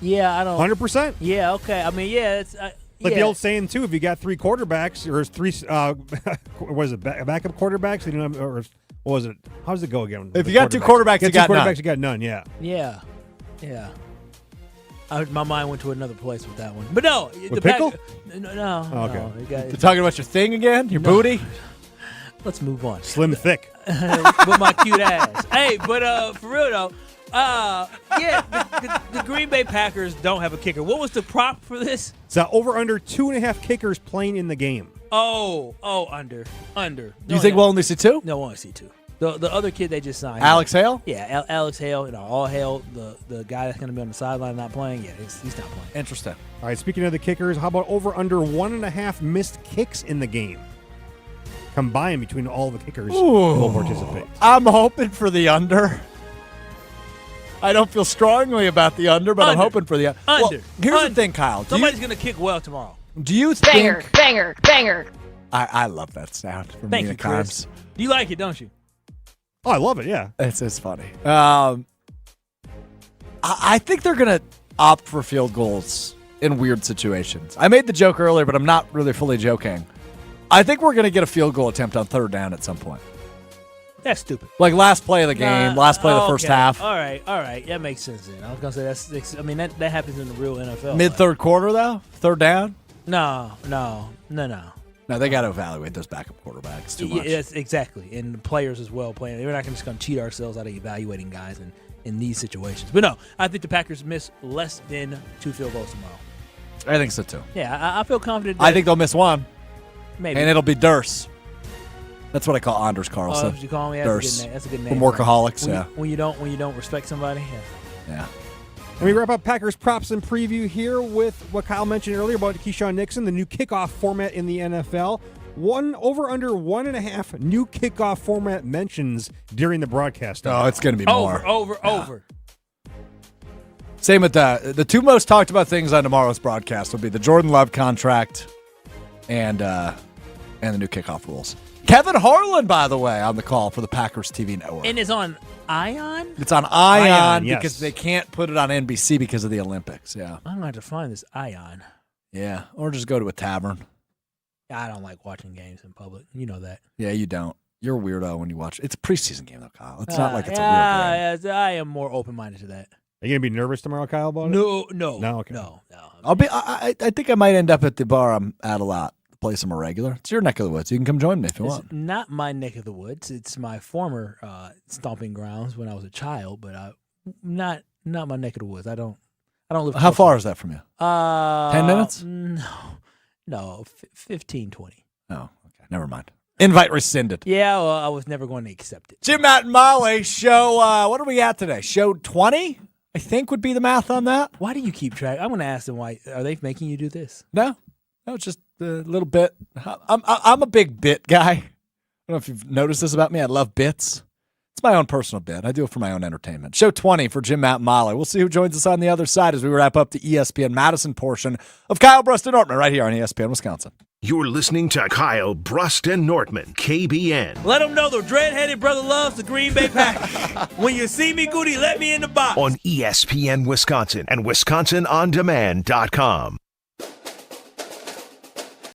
Yeah, I don't. 100%. Yeah, okay. I mean, yeah, it's like the old saying too. If you got 3 quarterbacks, or 3, was it backup quarterbacks? You know, or what was it? How does it go again? If you got 2 quarterbacks, you got none. You got none. Yeah. Yeah. My mind went to another place with that one, but no, the pickle. No. Oh, okay. No, You're talking about your thing again? Your booty? Let's move on. Slim thick with my cute ass. Hey, but for real though. The Green Bay Packers don't have a kicker. What was the prop for this? So over under 2.5 kickers playing in the game. Oh, under. You think we'll only see 2? No, we'll only see 2. The other kid they just signed. Alex Hale? Yeah, Alex Hale. All Hale, the guy that's going to be on the sideline not playing. Yeah, he's not playing. Interesting. All right, speaking of the kickers, how about over under 1.5 missed kicks in the game? Combined between all the kickers who will participate. I'm hoping for the under. I don't feel strongly about the under, but I'm hoping for the under. Well, here's the thing, Kyle. Somebody's going to kick well tomorrow. Do you think... Banger. I love that sound from Thank Mina you, Chris. Kimes. You like it, don't you? Oh, I love it, yeah. It's funny. I think they're going to opt for field goals in weird situations. I made the joke earlier, but I'm not really fully joking. I think we're going to get a field goal attempt on 3rd down at some point. That's stupid. Like last play of the game, last play of the first half. All right. That makes sense then. I was going to say that happens in the real NFL. Mid-3rd quarter, though? 3rd down? No. No, they got to evaluate those backup quarterbacks too much. Yes, exactly. And the players as well playing. We're not just going to cheat ourselves out of evaluating guys in these situations. But no, I think the Packers miss less than 2 field goals tomorrow. I think so too. Yeah, I feel confident. I think they'll miss 1. Maybe. And it'll be Durst. That's what I call Anders Carlson. Oh, that's what you call me? That's a good name. From Workaholics, When you don't respect somebody, yeah. Let me wrap up Packers props and preview here with what Kyle mentioned earlier about Keyshawn Nixon, the new kickoff format in the NFL. Over under 1.5 new kickoff format mentions during the broadcast. Oh, it's going to be more. Over. Same with the 2 most talked about things on tomorrow's broadcast will be the Jordan Love contract and the new kickoff rules. Kevin Harlan, by the way, on the call for the Packers TV network. And it's on Ion? It's on Ion yes. because they can't put it on NBC because of the Olympics. Yeah. I'm going to have to find this Ion. Yeah. Or just go to a tavern. I don't like watching games in public. You know that. Yeah, you don't. You're a weirdo when you watch. It's a preseason game, though, Kyle. It's not like it's a real game. I am more open-minded to that. Are you going to be nervous tomorrow, Kyle, about it? No. Okay. No. I think I might end up at the bar I'm at a lot. Place I'm a regular. It's your neck of the woods. You can come join me if you want. It's not my neck of the woods. It's my former stomping grounds when I was a child, but not my neck of the woods. I don't live. How far is that from you? 10 minutes? No, 15, 20. Oh, okay. Never mind. Invite rescinded. Yeah, well, I was never going to accept it. Jim, Matt, and Molly, show, what are we at today? Show 20, I think would be the math on that. Why do you keep track? I'm going to ask them why. Are they making you do this? No, it's just a little bit. I'm a big bit guy. I don't know if you've noticed this about me. I love bits. It's my own personal bit. I do it for my own entertainment. Show 20 for Jim, Matt, and Molly. We'll see who joins us on the other side as we wrap up the ESPN Madison portion of Kyle Brust and Nortman right here on ESPN Wisconsin. You're listening to Kyle Brust and Nortman, KBN. Let them know the dread-headed brother loves the Green Bay Packers. When you see me, Goody, let me in the box. On ESPN Wisconsin and WisconsinOnDemand.com.